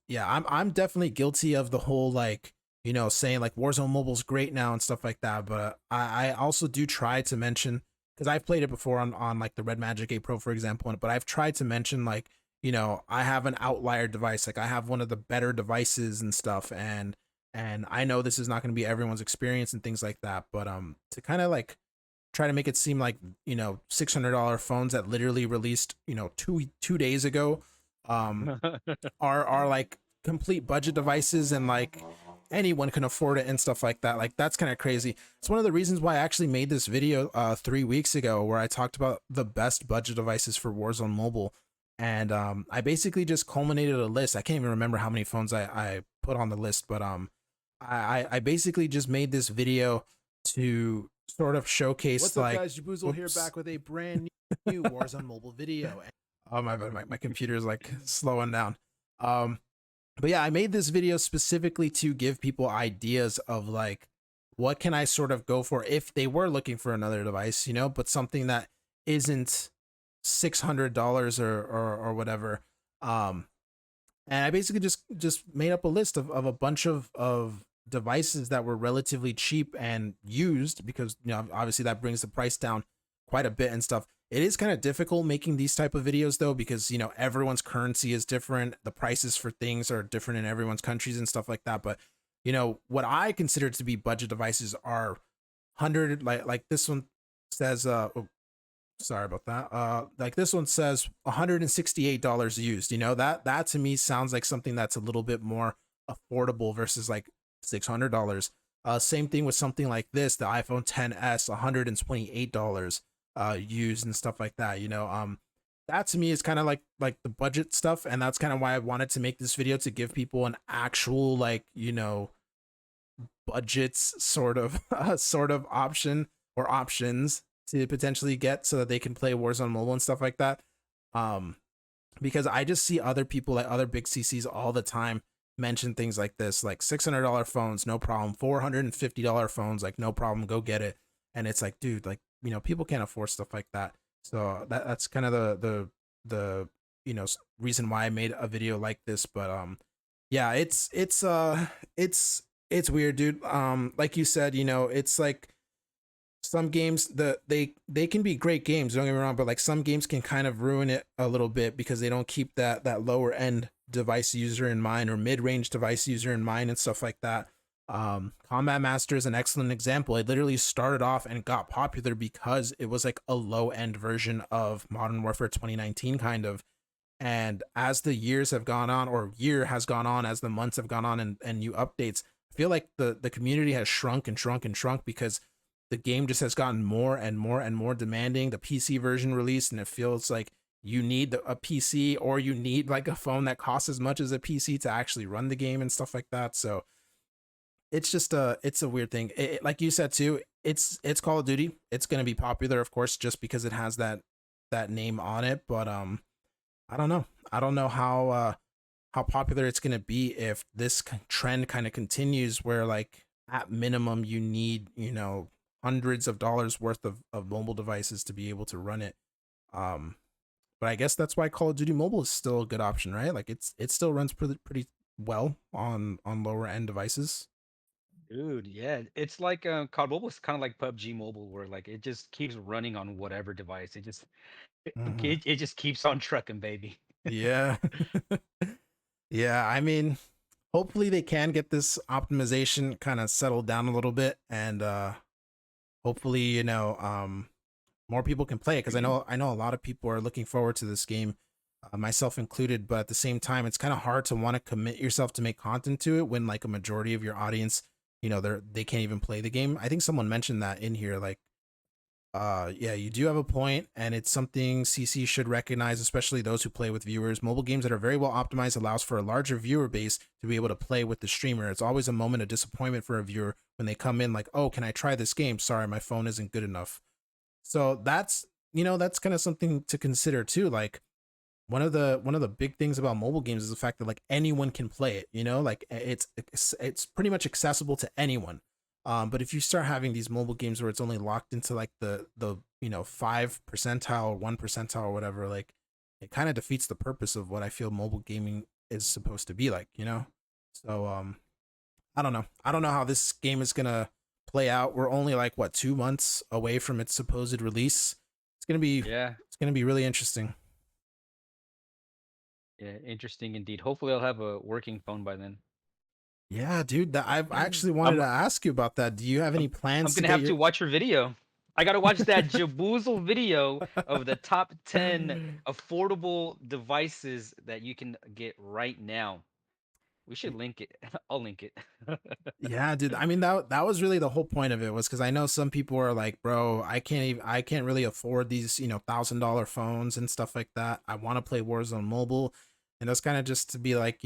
yeah, I'm definitely guilty of the whole like, you know, saying like Warzone Mobile's great now and stuff like that, but I also do try to mention, because I've played it before on like the Red Magic 8 Pro, for example, but I've tried to mention like, you know, I have an outlier device, like I have one of the better devices and stuff, and I know this is not going to be everyone's experience and things like that, but to kind of like try to make it seem like, you know, $600 phones that literally released, you know, two days ago, um are like complete budget devices, and like anyone can afford it and stuff like that. Like that's kind of crazy. It's one of the reasons why I actually made this video 3 weeks ago where I talked about the best budget devices for Warzone Mobile. And I basically just culminated a list. I can't even remember how many phones I put on the list, but I basically just made this video to sort of showcase. What's like, up, guys? Jaboosle here, back with a brand new Warzone Mobile video. Oh my computer is like slowing down. But yeah, I made this video specifically to give people ideas of like what can I sort of go for if they were looking for another device, you know, but something that isn't $600 or whatever. Um, and I basically just made up a list of a bunch of devices that were relatively cheap and used, because, you know, obviously that brings the price down quite a bit and stuff. It is kind of difficult making these type of videos though, because, you know, everyone's currency is different, the prices for things are different in everyone's countries and stuff like that. But, you know, what I consider to be budget devices are 100, like this one says oh, sorry about that, like this one says $168 used, you know, that to me sounds like something that's a little bit more affordable versus like $600. Same thing with something like this, the iPhone 10s, $128 used and stuff like that, you know. That to me is kind of like the budget stuff, and that's kind of why I wanted to make this video, to give people an actual, like, you know, budgets sort of sort of option or options to potentially get so that they can play Warzone Mobile and stuff like that. Um, because I just see other people at other big CCs all the time mention things like this, like $600 phones, no problem. $450 phones, like no problem, go get it. And it's like, dude, like, you know, people can't afford stuff like that. So that's kind of the you know, reason why I made a video like this. But yeah, it's weird, dude. Like you said, you know, it's like some games they can be great games, don't get me wrong, but like some games can kind of ruin it a little bit because they don't keep that lower end device user in mind, or mid-range device user in mind and stuff like that. Combat Master is an excellent example. It literally started off and got popular because it was like a low end version of Modern Warfare 2019 kind of. And as the years have gone on, or year has gone on, as the months have gone on, and new updates, I feel like the community has shrunk and shrunk and shrunk because the game just has gotten more and more and more demanding. The PC version released, and it feels like you need a PC, or you need like a phone that costs as much as a PC to actually run the game and stuff like that. So it's just it's a weird thing. Like you said too, it's Call of Duty. It's going to be popular, of course, just because it has that name on it. But I don't know. I don't know how popular it's going to be if this trend kind of continues, where like at minimum you need, you know, hundreds of dollars worth of mobile devices to be able to run it. Um, but I guess that's why Call of Duty Mobile is still a good option, right? Like it still runs pretty well on lower end devices. Dude, yeah, it's like COD Mobile is kind of like PUBG Mobile, where like it just keeps running on whatever device. Hmm. It just keeps on trucking, baby. Yeah. Yeah, I mean, hopefully they can get this optimization kind of settled down a little bit, and hopefully, you know, more people can play it, because I know a lot of people are looking forward to this game. myself included. But at the same time, it's kind of hard to want to commit yourself to make content to it when like a majority of your audience, they can't even play the game. I think someone mentioned that in here, like yeah, you do have a point, and it's something CC should recognize, especially those who play with viewers. Mobile games that are very well optimized allows for a larger viewer base to be able to play with the streamer. It's always a moment of disappointment for a viewer when they come in like, "Oh, can I try this game? Sorry, my phone isn't good enough." So that's kind of something to consider too. Like one of the big things about mobile games is the fact that like anyone can play it. Like it's pretty much accessible to anyone. But if you start having these mobile games where it's only locked into like the 5 percentile, 1 percentile, or whatever, like it kind of defeats the purpose of what I feel mobile gaming is supposed to be like. So I don't know how this game is gonna play out. We're only like what 2 months away from its supposed release. It's gonna be Yeah, it's gonna be really interesting. yeah, interesting indeed. Hopefully, I'll have a working phone by then. Yeah, dude, that I've actually wanted I'm to ask you about that. Do you have any I'm plans to gonna get have your to watch your video. I gotta watch that Jaboozle video of the top 10 affordable devices that you can get right now. We should link it. I'll link it. Yeah, dude. I mean that was really the whole point of it was because I know some people are like, bro, I can't really afford these $1,000 phones and stuff like that. I want to play Warzone mobile, and that's kind of just to be like,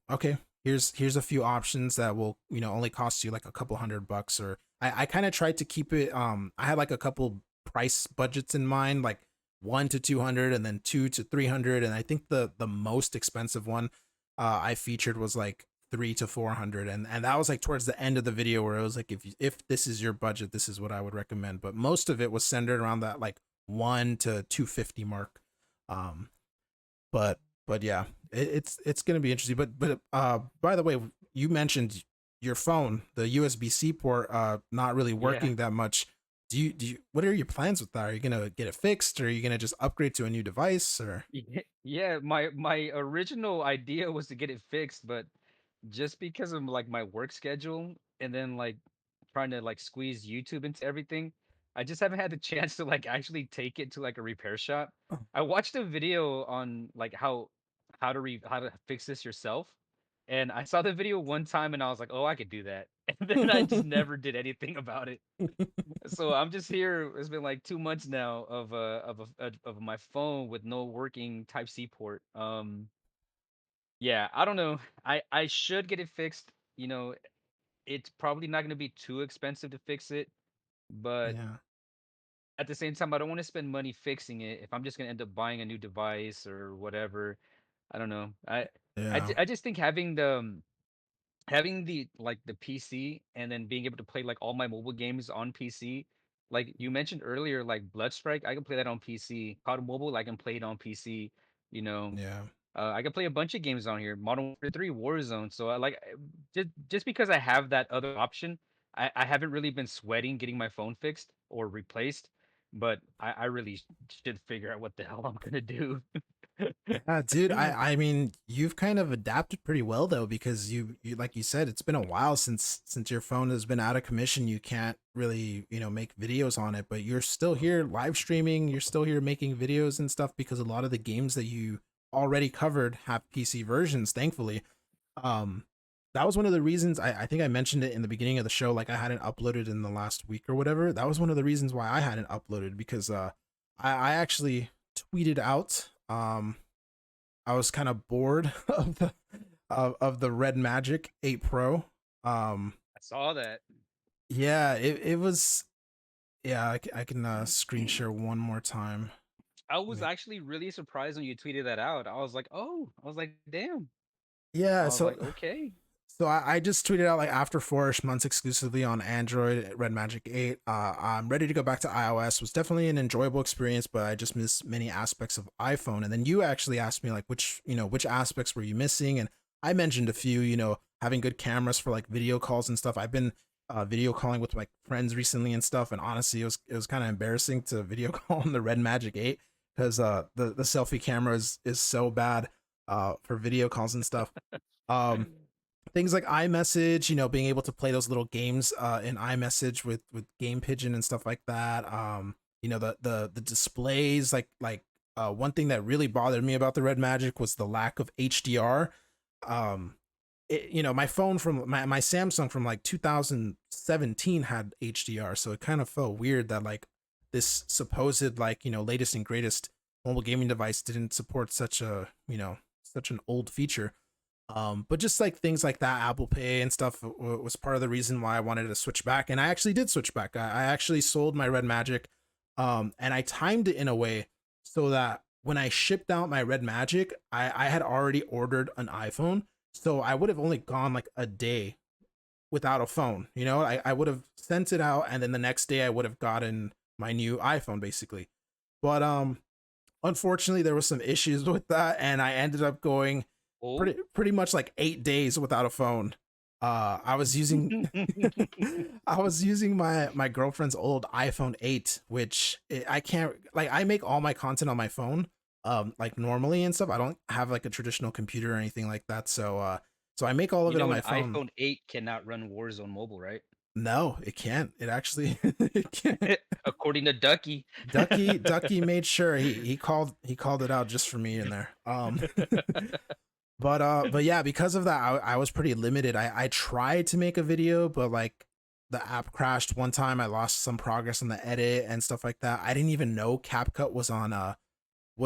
okay, here's a few options that will only cost you like a couple $100. Or I kind of tried to keep it. I had like a couple price budgets in mind, like 1 to 200, and then 2 to 300, and I think the most expensive one I featured was like 3 to 400, and that was like towards the end of the video where it was like if this is your budget, this is what I would recommend. But most of it was centered around that like 1 to 250 mark. Um, but yeah, it's gonna be interesting. But by the way, you mentioned your phone, the USB-C port, not really Yeah. working that much. Do you what are your plans with that? Are you gonna get it fixed, or are you gonna just upgrade to a new device, or Yeah, my original idea was to get it fixed, but just because of like my work schedule and then like trying to like squeeze YouTube into everything, I just haven't had the chance to like actually take it to like a repair shop. I watched a video on like how to fix this yourself, and I saw the video one time and I was like, "Oh, I could do that." And then I just never did anything about it. So I'm just here. It's been like 2 months now of my phone with no working Type C port. Yeah, I don't know. I should get it fixed. It's probably not going to be too expensive to fix it, but yeah, at the same time, I don't want to spend money fixing it if I'm just going to end up buying a new device or whatever. I don't know. yeah, I just think having the like the PC and then being able to play like all my mobile games on PC. Like you mentioned earlier, like Bloodstrike, I can play that on PC. COD Mobile, I can play it on PC. You know, yeah. I can play a bunch of games on here. Modern Warfare 3, Warzone. So just because I have that other option, I haven't really been sweating getting my phone fixed or replaced. But I really should figure out what the hell I'm gonna do. Yeah, dude. I mean, you've kind of adapted pretty well though, because you like you said, it's been a while since your phone has been out of commission. You can't really make videos on it, but you're still here live streaming. You're still here making videos and stuff because a lot of the games that you already covered have PC versions. Thankfully, um, that was one of the reasons I think I mentioned it in the beginning of the show. Like I hadn't uploaded in the last week or whatever. That was one of the reasons why I hadn't uploaded because I actually tweeted out I was kind of bored of the Red Magic 8 Pro. Um, I saw that. yeah, it was. Yeah, I can screen share one more time. I was actually really surprised when you tweeted that out. I was like, "Oh," I was like, "Damn." Yeah, I was so like, "Okay." I just tweeted out like after 4ish months exclusively on Android, Red Magic 8. I'm ready to go back to iOS. It was definitely an enjoyable experience, but I just miss many aspects of iPhone. And then you actually asked me like which aspects were you missing, and I mentioned a few. Having good cameras for like video calls and stuff. I've been video calling with my friends recently and stuff, and honestly, it was kind of embarrassing to video call on the Red Magic 8 because the selfie camera is so bad for video calls and stuff. Um, Things like iMessage, being able to play those little games in iMessage with Game Pigeon and stuff like that. The displays like one thing that really bothered me about the Red Magic was the lack of HDR. Um, my phone from my Samsung from like 2017 had HDR, so it kind of felt weird that like this supposed like latest and greatest mobile gaming device didn't support such a such an old feature. But just like things like that, Apple Pay and stuff was part of the reason why I wanted to switch back, and I actually did switch back. I actually sold my Red Magic, and I timed it in a way so that when I shipped out my Red Magic, I had already ordered an iPhone, so I would have only gone like a day without a phone. I would have sent it out, and then the next day I would have gotten my new iPhone, basically. But unfortunately, there was some issues with that, and I ended up going Oh. pretty much like 8 days without a phone. I was using I was using my girlfriend's old iPhone 8, which I can't like. I make all my content on my phone, like normally and stuff. I don't have like a traditional computer or anything like that. So I make all of You it on know, my an phone. iPhone 8 cannot run Warzone mobile, right? No, it can't. It actually it can't. According to Ducky. Ducky made sure he called it out just for me in there. But yeah, because of that, I was pretty limited. I tried to make a video, but like the app crashed one time. I lost some progress on the edit and stuff like that. I didn't even know CapCut was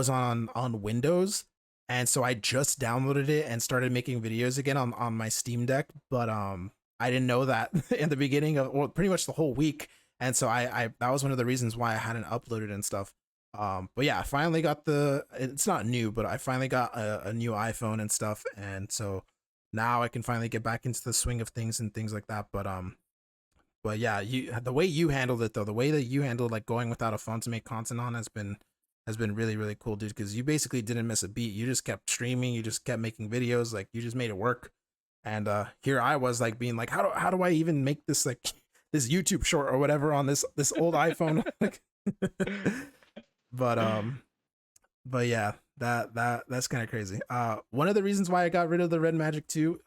on Windows, and so I just downloaded it and started making videos again on my Steam Deck. But I didn't know that in the beginning of, well, pretty much the whole week, and so I that was one of the reasons why I hadn't uploaded and stuff. But yeah, I finally got it's not new, but I finally got a new iPhone and stuff. And so now I can finally get back into the swing of things and things like that. But yeah, the way you handled it though, the way that you handled like going without a phone to make content on has been really, really cool, dude. Cause you basically didn't miss a beat. You just kept streaming. You just kept making videos. Like you just made it work. And, here I was like being like, how do I even make this like this YouTube short or whatever on this old iPhone? Like, but but yeah, that's kind of crazy. One of the reasons why I got rid of the Red Magic 2,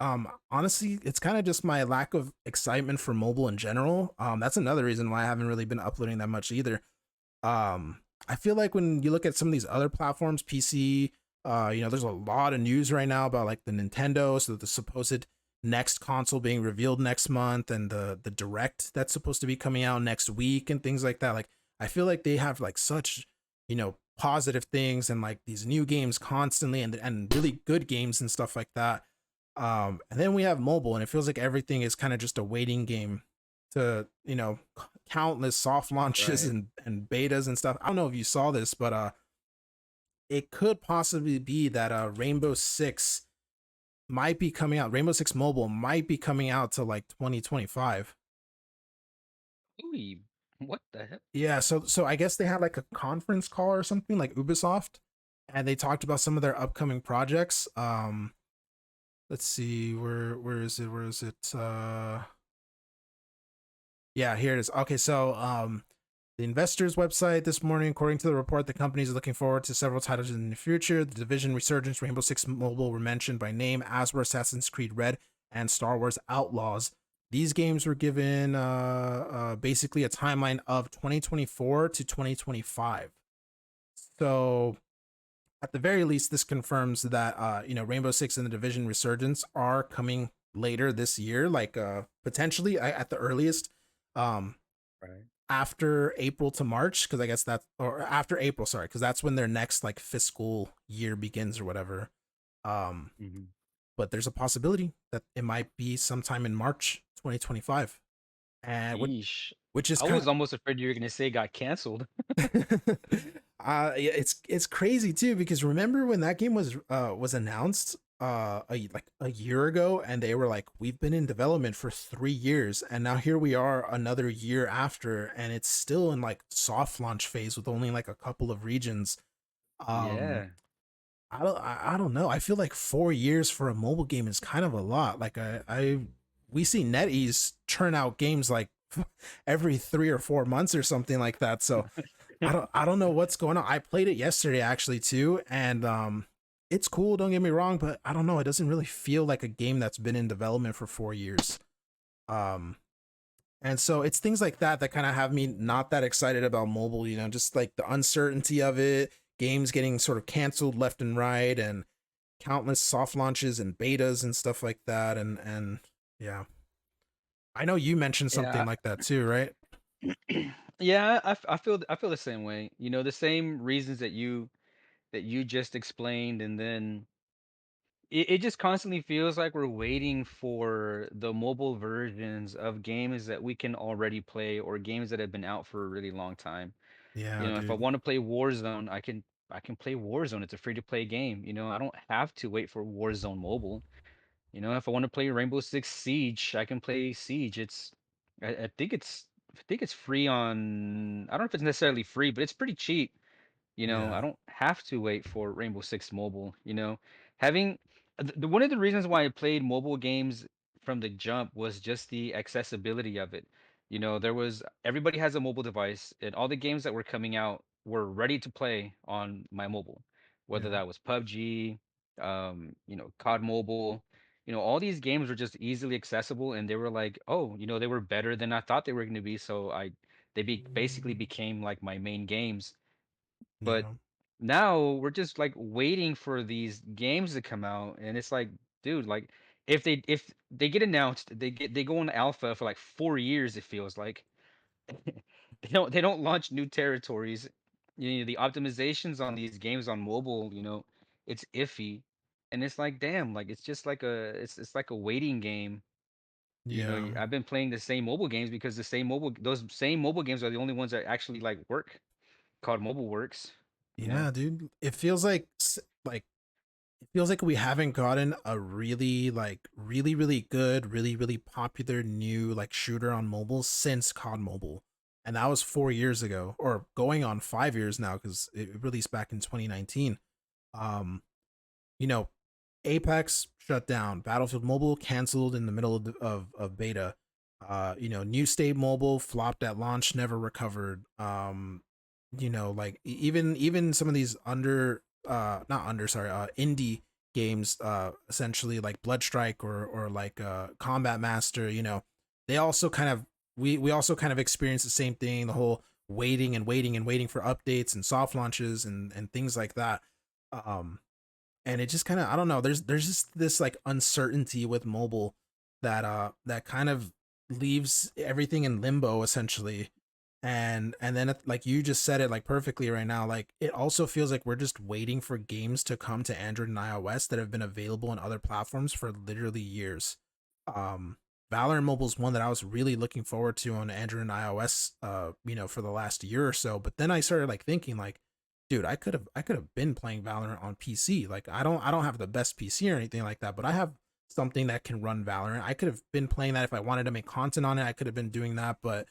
honestly, it's kind of just my lack of excitement for mobile in general. That's another reason why I haven't really been uploading that much either. I feel like when you look at some of these other platforms, PC, there's a lot of news right now about like the Nintendo, so the supposed next console being revealed next month, and the direct that's supposed to be coming out next week and things like that. Like I feel like they have like such positive things and like these new games constantly, and really good games and stuff like that. And then we have mobile, and it feels like everything is kind of just a waiting game to countless soft launches Right. and betas and stuff. I don't know if you saw this, but it could possibly be that Rainbow Six might be coming out. Rainbow Six Mobile might be coming out to like 2025. Ooh, what the heck? Yeah, so I guess they had like a conference call or something like Ubisoft, and they talked about some of their upcoming projects. Let's see, where is it? Where is it? Yeah, here it is. Okay, so the investors website this morning, according to the report, the company is looking forward to several titles in the future. The Division Resurgence, Rainbow Six Mobile were mentioned by name, as were Assassin's Creed Red and Star Wars Outlaws. These games were given basically a timeline of 2024 to 2025. So at the very least, this confirms that Rainbow Six and the Division Resurgence are coming later this year, like potentially at the earliest. Um, Right. After April to March, because I guess that's, or after April, sorry, because that's when their next like fiscal year begins or whatever. Um, Hmm. but there's a possibility that it might be sometime in March 2025, and Yeesh. which is I kind was almost afraid you were gonna say it got canceled. of yeah, it's crazy too, because remember when that game was announced like a year ago, and they were like, we've been in development for 3 years, and now here we are another year after, and it's still in like soft launch phase with only like a couple of regions. um Yeah. I don't know. I feel like 4 years for a mobile game is kind of a lot. Like we see NetEase churn out games like every 3 or 4 months or something like that. So I don't know what's going on. I played it yesterday actually too, and it's cool, don't get me wrong, but I don't know, it doesn't really feel like a game that's been in development for 4 years. Um and so it's things like that that kind of have me not that excited about mobile, just like the uncertainty of it, games getting sort of canceled left and right, and countless soft launches and betas and stuff like that. And yeah, I know you mentioned something Yeah. like that too, right? Yeah, I feel the same way. You know, the same reasons that you just explained, and then it just constantly feels like we're waiting for the mobile versions of games that we can already play or games that have been out for a really long time. You Yeah, know, if I dude. want to play Warzone, I can play Warzone. It's a free to play game. You know, I don't have to wait for Warzone mobile. You know, if I want to play Rainbow Six Siege, I can play Siege. I think it's free on, I don't know if it's necessarily free, but it's pretty cheap. You know, I Yeah, don't have to wait for Rainbow Six Mobile, you know. Having one of the reasons why I played mobile games from the jump was just the accessibility of it. You know, there was everybody has a mobile device, and all the games that were coming out were ready to play on my mobile. Whether yeah, that was PUBG, you know, COD Mobile, you know, all these games were just easily accessible, and they were like, oh, you know, they were better than I thought they were going to be. So basically became like my main games. But yeah, now we're just like waiting for these games to come out, and it's like, dude, like if they get announced, they go into alpha for like 4 years. It feels like they don't launch new territories. You know, the optimizations on these games on mobile, you know, it's iffy, and it's like, damn, like it's just like it's like a waiting game. You know, yeah. I've been playing the same mobile games because those same mobile games are the only ones that actually like work. Called Mobile Works. You know. Yeah, dude. It feels like it feels like we haven't gotten a really really good, really popular new like shooter on mobile since COD Mobile. And that was 4 years ago, or going on 5 years now, cuz it released back in 2019. Um, you know, Apex shut down, Battlefield Mobile canceled in the middle of beta. You know, New State Mobile flopped at launch, never recovered. You know, like even some of these not under, sorry, indie games, essentially like Bloodstrike or like Combat Master, you know, they also kind of we also kind of experienced the same thing, the whole waiting and waiting and waiting for updates and soft launches and things like that. Um and it just kind of, I don't know, there's just this like uncertainty with mobile that kind of leaves everything in limbo essentially. And then like you just said it like perfectly right now, like it also feels like we're just waiting for games to come to Android and iOS that have been available on other platforms for literally years. um Valorant Mobile is one that I was really looking forward to on Android and iOS, you know, for the last year or so. But then I started like thinking like, dude, I could have been playing Valorant on PC. Like I don't have the best PC or anything like that, but I have something that can run Valorant. I could have been playing that if I wanted to make content on it. I could have been doing that, but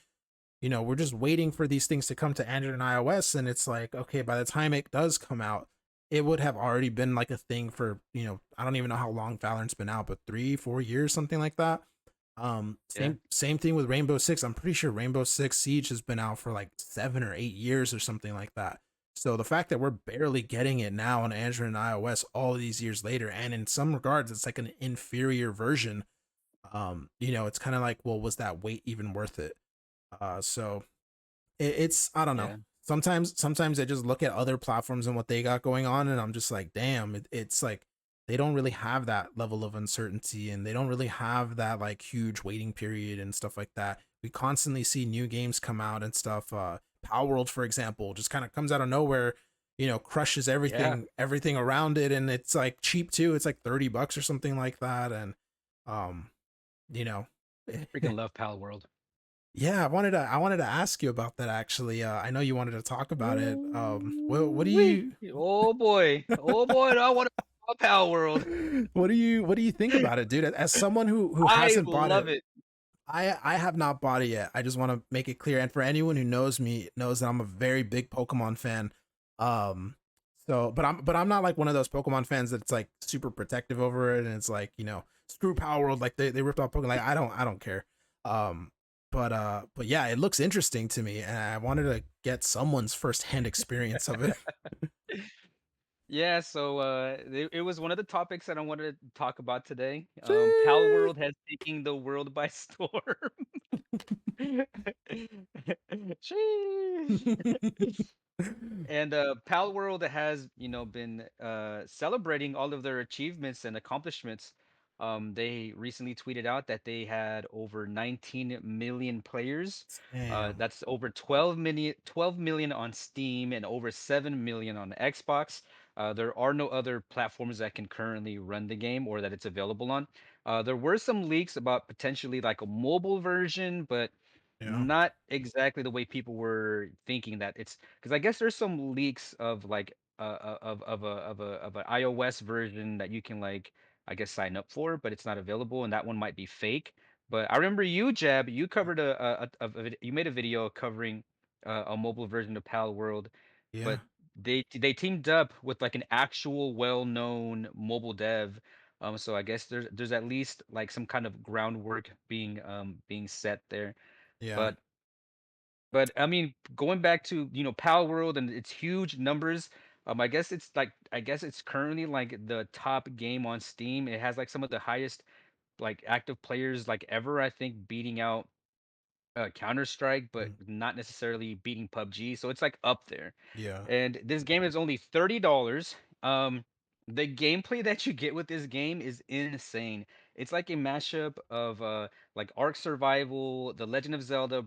you know, we're just waiting for these things to come to Android and iOS, and it's like, okay, by the time it does come out, it would have already been like a thing for, you know, I don't even know how long Valorant's been out, but 3 4 years, something like that. Yeah. Same thing with Rainbow Six. I'm pretty sure Rainbow Six Siege has been out for like 7 or 8 years or something like that. So the fact that we're barely getting it now on Android and iOS all these years later, and in some regards, it's like an inferior version. You know, it's kind of like, well, was that wait even worth it? So it's, I don't know. Yeah. Sometimes I just look at other platforms and what they got going on, and I'm just like, damn, it's like they don't really have that level of uncertainty, and they don't really have that like huge waiting period and stuff like that. We constantly see new games come out and stuff. Palworld, for example, just kind of comes out of nowhere, you know, crushes Yeah. everything around it, and it's like cheap too. It's like $30 or something like that, and um, you know. Freaking love Palworld. Yeah, I wanted to ask you about that actually. I know you wanted to talk about it. What do Ooh-wee. you Oh boy. Oh boy, do I want to Palworld. what do you think about it, dude? As someone who I hasn't bought love it, it. I have not bought it yet. I just want to make it clear, and for anyone who knows me knows that I'm a very big Pokemon fan. Um, so but I'm not like one of those Pokemon fans that's like super protective over it, and it's like, you know, screw Power World, like they ripped off Pokemon. Like I don't care. Um, but yeah, it looks interesting to me, and I wanted to get someone's firsthand experience of it. Yeah, so it was one of the topics that I wanted to talk about today. Sheesh. Palworld has taken the world by storm. Sheesh. And Palworld has, been celebrating all of their achievements and accomplishments. They recently tweeted out that they had over 19 million players. Damn. That's over 12 million on Steam and over 7 million on Xbox. There are no other platforms that can currently run the game or that it's available on. There were some leaks about potentially like a mobile version, but Yeah. not exactly the way people were thinking that it's because I guess there's some leaks of like of a iOS version that you can like I guess sign up for, but it's not available, and that one might be fake. But I remember you, Jab, you covered you made a video covering a mobile version of Pal World, Yeah. but they teamed up with like an actual well-known mobile dev. So I guess there's at least like some kind of groundwork being set there. Yeah. But I mean, going back to, Pal World and its huge numbers, I guess it's currently like the top game on Steam. It has like some of the highest like active players like ever, I think, beating out Counter Strike, but Mm. not necessarily beating PUBG. So it's like up there. Yeah. And this game is only $30. Um, the gameplay that you get with this game is insane. It's like a mashup of like Ark Survival, The Legend of Zelda,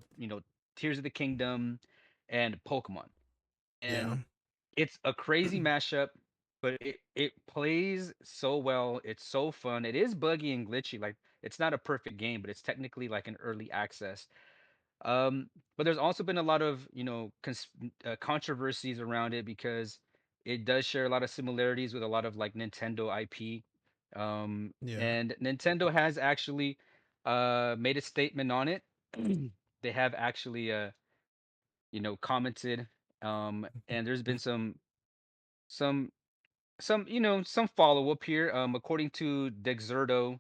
Tears of the Kingdom, and Pokemon. Yeah. And it's a crazy mashup, but it plays so well. It's so fun. It is buggy and glitchy. Like it's not a perfect game, but it's technically like an early access. Um, but there's also been a lot of, controversies around it because it does share a lot of similarities with a lot of like Nintendo IP. Yeah. And Nintendo has actually made a statement on it. They have actually commented, and there's been some some follow up here. According to Dexerto,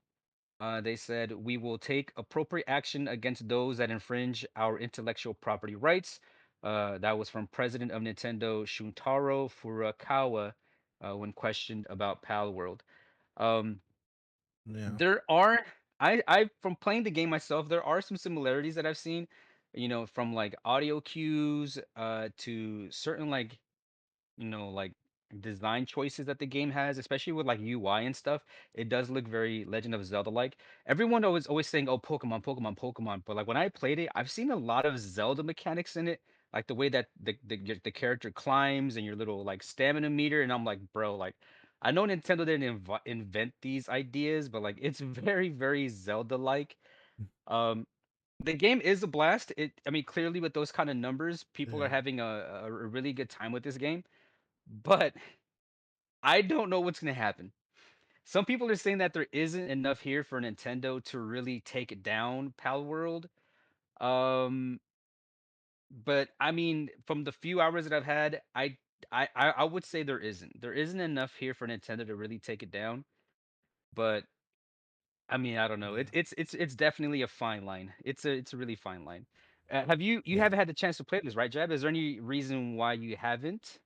they said, "We will take appropriate action against those that infringe our intellectual property rights." That was from President of Nintendo Shuntaro Furukawa when questioned about Palworld. Um, Yeah. there are, from playing the game myself, there are some similarities that I've seen, from like audio cues to certain like like design choices that the game has, especially with like UI and stuff. It does look very Legend of Zelda like. Everyone always saying, "Oh, Pokemon, Pokemon, Pokemon," but like when I played it, I've seen a lot of Zelda mechanics in it, like the way that the character climbs and your little like stamina meter, and I'm like, bro, like. I know Nintendo didn't invent these ideas, but like it's very Zelda like. Um, the game is a blast. I mean, clearly with those kind of numbers, people are Yeah. having a really good time with this game. But I don't know what's gonna happen. Some people are saying that there isn't enough here for Nintendo to really take it down Palworld. Um, but I mean, from the few hours that I've had, I would say there isn't. There isn't enough here for Nintendo to really take it down. But I mean, I don't know. Yeah. It's definitely a fine line. It's a really fine line. Have you Yeah. haven't had the chance to play this, right, Jab? Is there any reason why you haven't?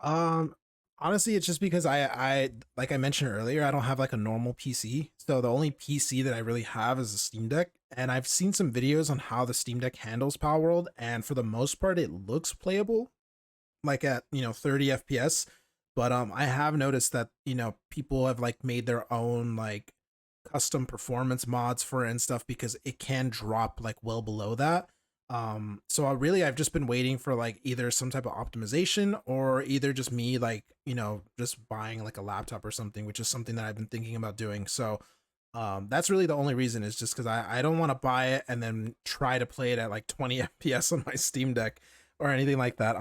Um, Honestly, it's just because I like I mentioned earlier, I don't have like a normal PC. So the only PC that I really have is a Steam Deck, and I've seen some videos on how the Steam Deck handles Palworld, and for the most part, it looks playable, like at 30 FPS. But I have noticed that people have like made their own like custom performance mods for it and stuff because it can drop like well below that. So I've just been waiting for like either some type of optimization or either just me like just buying like a laptop or something, which is something that I've been thinking about doing. So that's really the only reason, is just because I don't want to buy it and then try to play it at like 20 FPS on my Steam Deck or anything like that.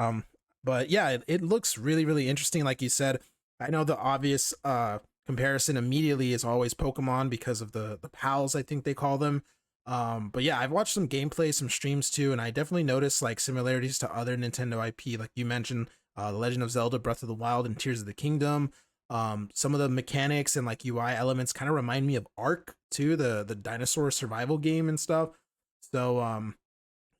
But yeah, it looks really interesting, like you said. I know the obvious comparison immediately is always Pokemon because of the pals, I think they call them. But yeah, I've watched some gameplay, some streams too, and I definitely noticed like similarities to other Nintendo IP, like you mentioned, The Legend of Zelda, Breath of the Wild, and Tears of the Kingdom. Some of the mechanics and like UI elements kind of remind me of Ark too, the dinosaur survival game and stuff. So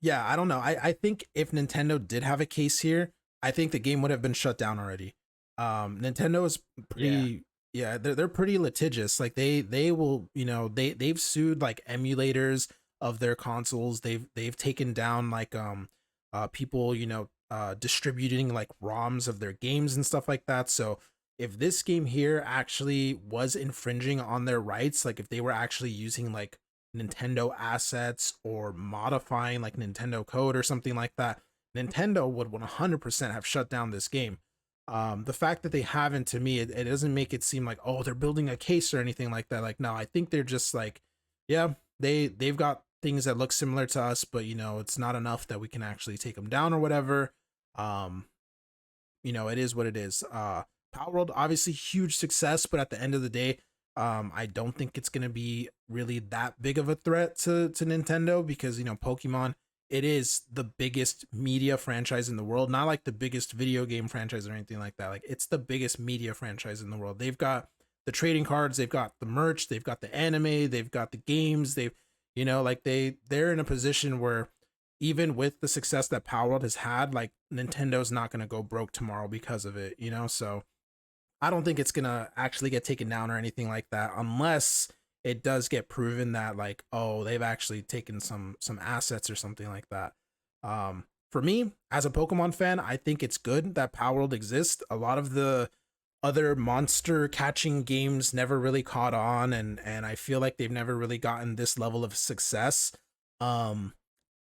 yeah, I don't know. I think if Nintendo did have a case here, I think the game would have been shut down already. Nintendo is Yeah. pretty, yeah, they're pretty litigious. Like they will, they've sued like emulators of their consoles. They've taken down like people, distributing like ROMs of their games and stuff like that. So if this game here actually was infringing on their rights, like if they were actually using like Nintendo assets or modifying like Nintendo code or something like that, Nintendo would 100% have shut down this game. The fact that they haven't, to me, it doesn't make it seem like, oh, they're building a case or anything like that. Like, no, I think they're just like, yeah, they've got things that look similar to us, but it's not enough that we can actually take them down or whatever. Um, it is what it is. Palworld, obviously huge success, but at the end of the day, I don't think it's gonna be really that big of a threat to Nintendo because Pokemon, it is the biggest media franchise in the world, not like the biggest video game franchise or anything like that. Like it's the biggest media franchise in the world. They've got the trading cards, they've got the merch, they've got the anime, they've got the games, they've like they're in a position where even with the success that Palworld has had, like Nintendo's not gonna go broke tomorrow because of it. So I don't think it's gonna actually get taken down or anything like that, unless it does get proven that like, oh, they've actually taken some assets or something like that. For me, as a Pokemon fan, I think it's good that Palworld exists. A lot of the other monster catching games never really caught on, and I feel like they've never really gotten this level of success. Um,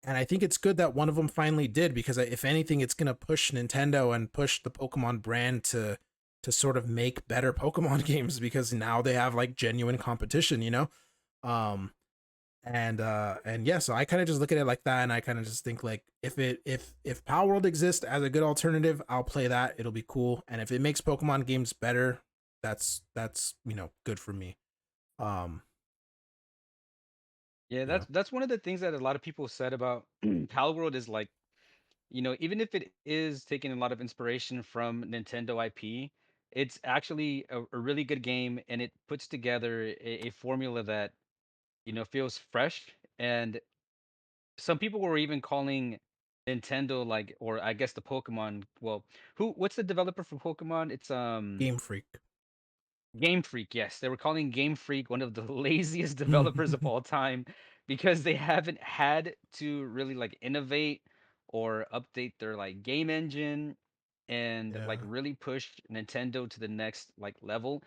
and I think it's good that one of them finally did because if anything, it's gonna push Nintendo and push the Pokemon brand to sort of make better Pokemon games because now they have like genuine competition. Um, and yeah, so I kind of just look at it like that, and I kind of just think like if Power World exists as a good alternative, I'll play that. It'll be cool, and if it makes Pokemon games better, that's good for me. Um, Yeah, yeah, that's one of the things that a lot of people said about Palworld is like, even if it is taking a lot of inspiration from Nintendo IP, it's actually a really good game, and it puts together a formula that feels fresh. And some people were even calling Nintendo like, or I guess the Pokemon. Well, what's the developer for Pokemon? It's Game Freak. Game Freak, yes. They were calling Game Freak one of the laziest developers of all time because they haven't had to really like innovate or update their like game engine and like Yeah, really push Nintendo to the next like level.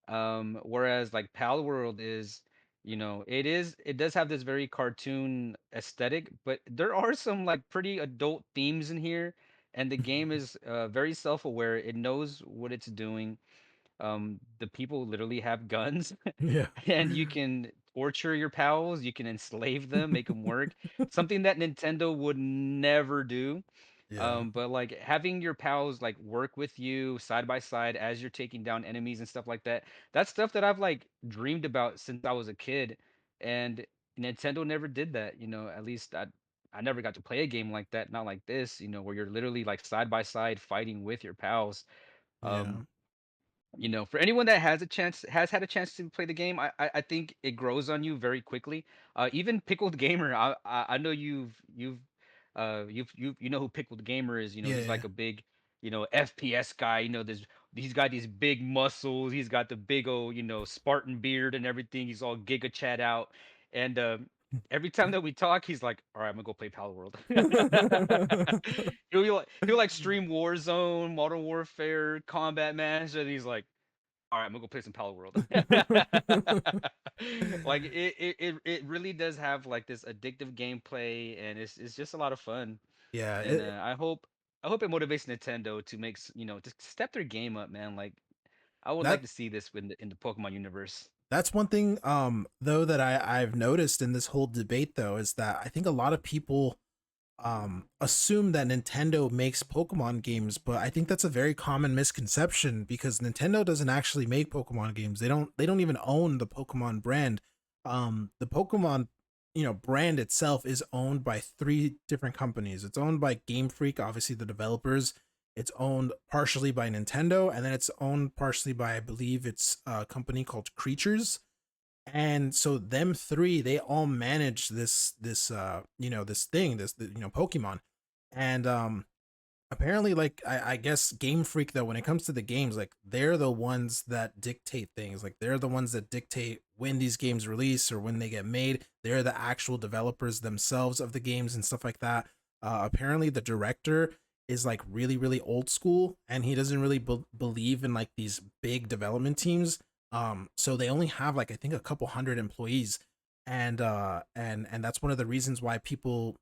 Whereas like Palworld is, it does have this very cartoon aesthetic, but there are some like pretty adult themes in here, and the game is very self-aware. It knows what it's doing. The people literally have guns, yeah, and you can torture your pals, you can enslave them, make them work. Something that Nintendo would never do. yeah, But like having your pals like work with you side by side as you're taking down enemies and stuff like that, that's stuff that I've like dreamed about since I was a kid. And Nintendo never did that, at least I never got to play a game like that, not like this, where you're literally like side by side fighting with your pals. yeah. Um, for anyone that has had a chance to play the game, I think it grows on you very quickly. Even Pickled Gamer, I know you know who Pickled Gamer is. He's Yeah, like a big FPS guy. He's got these big muscles. He's got the big old Spartan beard and everything. He's all Giga Chad out, and every time that we talk, he's like, "All right, I'm gonna go play Palworld." yeah. He'll like stream Warzone, Modern Warfare, Combat Master, and he's like, "All right, I'm gonna go play some Palworld." Like it really does have like this addictive gameplay, and it's just a lot of fun. Yeah, And I hope it motivates Nintendo to to step their game up, man. Like I would like that to see this in the Pokemon universe. that's one thing though that I've noticed in this whole debate though is that I think a lot of people assume that Nintendo makes Pokemon games, but I think that's a very common misconception because Nintendo doesn't actually make Pokemon games. They don't even own the Pokemon brand. The Pokemon, brand itself is owned by three different companies. It's owned by Game Freak, obviously the developers. It's owned partially by Nintendo, and then it's owned partially by, I believe it's a company called Creatures. And so them three, they all manage this thing, Pokemon. And apparently, like, I guess Game Freak, though, when it comes to the games, like, they're the ones that dictate things. Like, they're the ones that dictate when these games release or when they get made. They're the actual developers themselves of the games and stuff like that. Apparently the director is like really really old school, and he doesn't really believe in like these big development teams. So they only have like I think a couple hundred employees, and that's one of the reasons why people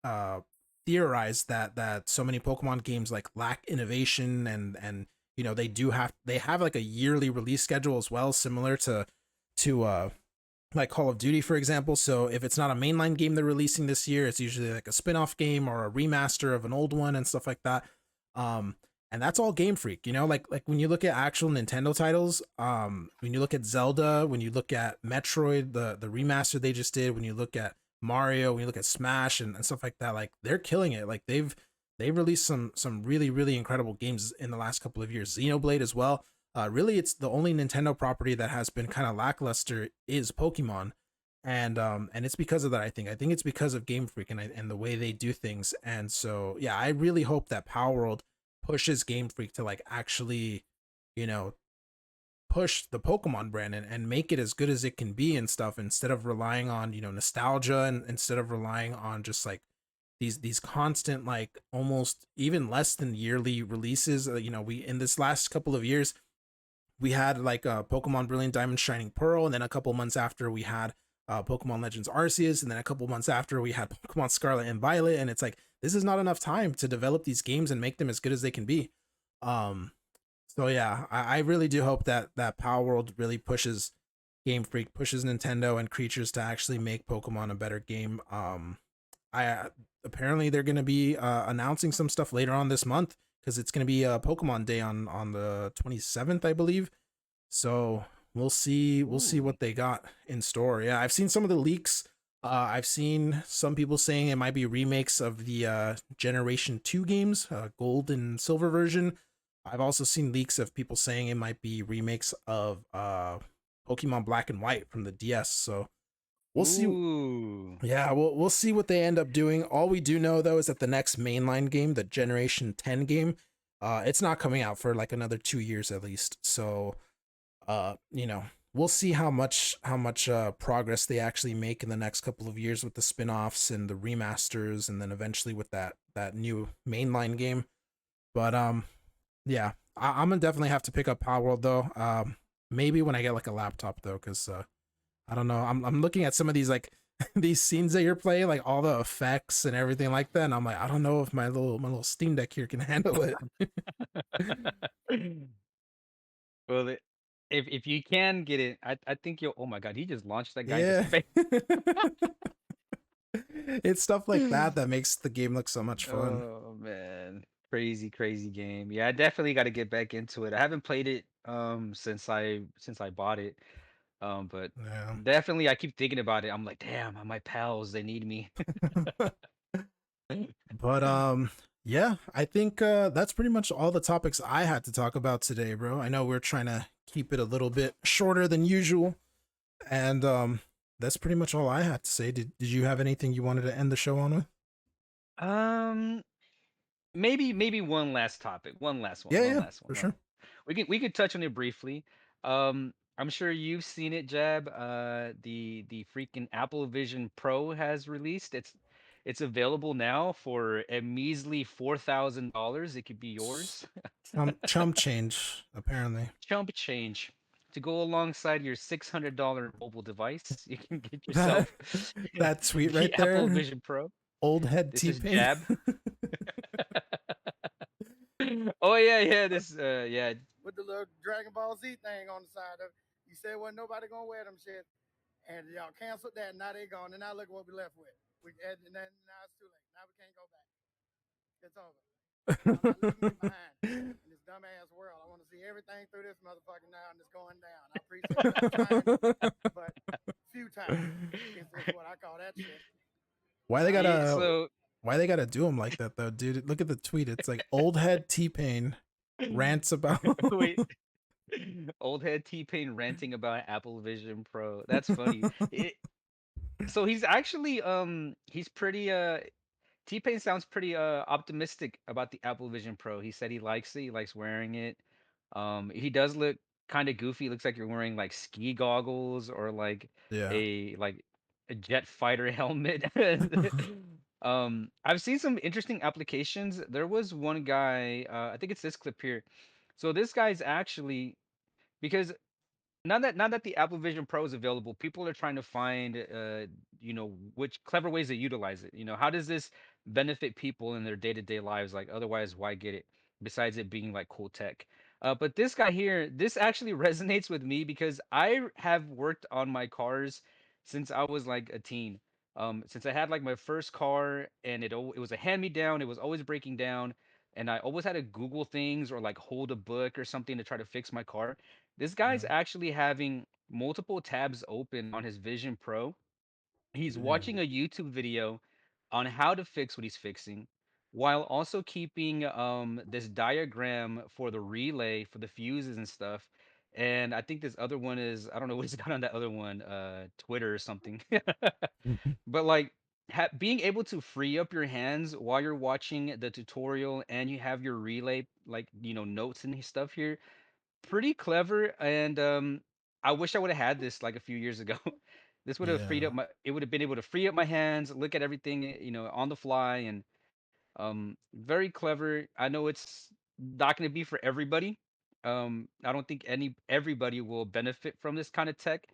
uh theorize that so many Pokemon games like lack innovation, and they have like a yearly release schedule as well, similar to like Call of Duty, for example. So if it's not a mainline game they're releasing this year, it's usually like a spin-off game or a remaster of an old one and stuff like that. Um, and that's all Game Freak, like when you look at actual Nintendo titles, when you look at Zelda, when you look at Metroid, the remaster they just did, when you look at Mario, when you look at Smash and stuff like that, like they're killing it. Like they've released some really really incredible games in the last couple of years. Xenoblade as well. Really, it's the only Nintendo property that has been kind of lackluster is Pokemon, and it's because of that. I think it's because of Game Freak and the way they do things. And so yeah, I really hope that Palworld pushes Game Freak to like actually, you know, push the Pokemon brand and make it as good as it can be and stuff, instead of relying on nostalgia, and instead of relying on just like these constant like almost even less than yearly releases. We in this last couple of years we had like Pokemon Brilliant Diamond Shining Pearl, and then a couple months after we had Pokemon Legends Arceus, and then a couple months after we had Pokemon Scarlet and Violet, and it's like this is not enough time to develop these games and make them as good as they can be. Um, so yeah, I really do hope that Power World really pushes Game Freak, pushes Nintendo and creatures to actually make Pokemon a better game. I apparently they're going to be announcing some stuff later on this month, because it's going to be a Pokemon Day on the 27th, I believe. So we'll see Ooh. what they got in store. Yeah, I've seen some of the leaks. I've seen some people saying it might be remakes of the Generation 2 games, Gold and Silver version. I've also seen leaks of people saying it might be remakes of Pokemon Black and White from the DS. So we'll see. Ooh. Yeah, we'll see what they end up doing. All we do know though is that the next mainline game, the Generation 10 game, it's not coming out for like another 2 years at least. So we'll see how much progress they actually make in the next couple of years with the spin-offs and the remasters, and then eventually with that new mainline game. But yeah, I'm gonna definitely have to pick up Power World though. Maybe when I get like a laptop though, because I don't know. I'm looking at some of these like these scenes that you're playing, like all the effects and everything like that, and I'm like, I don't know if my little Steam Deck here can handle it. Well, if you can get it, I think you'll. Oh my God, he just launched that guy into Yeah. space. It's stuff like that makes the game look so much fun. Oh man, crazy, crazy game. Yeah, I definitely got to get back into it. I haven't played it since I bought it. But Yeah. definitely I keep thinking about it. I'm like, damn, my pals, they need me. But yeah, I think that's pretty much all the topics I had to talk about today, bro. I know we're trying to keep it a little bit shorter than usual, and that's pretty much all I had to say. Did you have anything you wanted to end the show on with? Um, maybe one last topic, Yeah, one yeah, last one. for sure. We could touch on it briefly. I'm sure you've seen it, Jab. The freaking Apple Vision Pro has released. It's available now for a measly $4,000. It could be yours. Chump change, apparently. Chump change to go alongside your $600 mobile device. You can get That yourself that tweet the right Apple there, Vision Pro. old head This T is Pain. Jab. Oh yeah, yeah. This yeah. with the little Dragon Ball Z thing on the side of it. You said wasn't nobody gonna wear them shit, and y'all canceled that. And now they gone, and now look what we left with. And then now it's too late. Now we can't go back. It's over. I'm not leaving you behind in this dumbass world. I want to see everything through this motherfucker now, and it's going down. I appreciate you trying, but few times. It's what I call that shit. why they Yeah. gotta So why they gotta do him like that though, dude? Look at the tweet. It's like old head T Pain rants about. wait. Old head T-Pain ranting about Apple Vision Pro. That's funny. So he's actually he's pretty T-Pain sounds pretty optimistic about the Apple Vision Pro. He said he likes it. He likes wearing it. He does look kind of goofy. Looks like you're wearing like ski goggles or like Yeah. a jet fighter helmet. I've seen some interesting applications. There was one guy, I think it's this clip here. So this guy's actually, because now that the Apple Vision Pro is available, people are trying to find which clever ways to utilize it. How does this benefit people in their day-to-day lives? Like otherwise, why get it? Besides it being like cool tech. But this guy here, this actually resonates with me because have worked on my cars since I was like a teen. Since I had like my first car and it was a hand-me-down, it was always breaking down, and I always had to Google things or like hold a book or something to try to fix my car. This guy's Mhm. actually having multiple tabs open on his Vision Pro. He's watching Mm. a YouTube video on how to fix what he's fixing, while also keeping this diagram for the relay for the fuses and stuff. And I think this other one is, I don't know what he's got on that other one, Twitter or something. But like being able to free up your hands while you're watching the tutorial and you have your relay like notes and stuff here, pretty clever. And I wish I would have had this like a few years ago. This would have freed up Yeah. my it would have been able to free up my hands, look at everything on the fly. And very clever. I know it's not going to be for everybody. I don't think everybody will benefit from this kind of tech,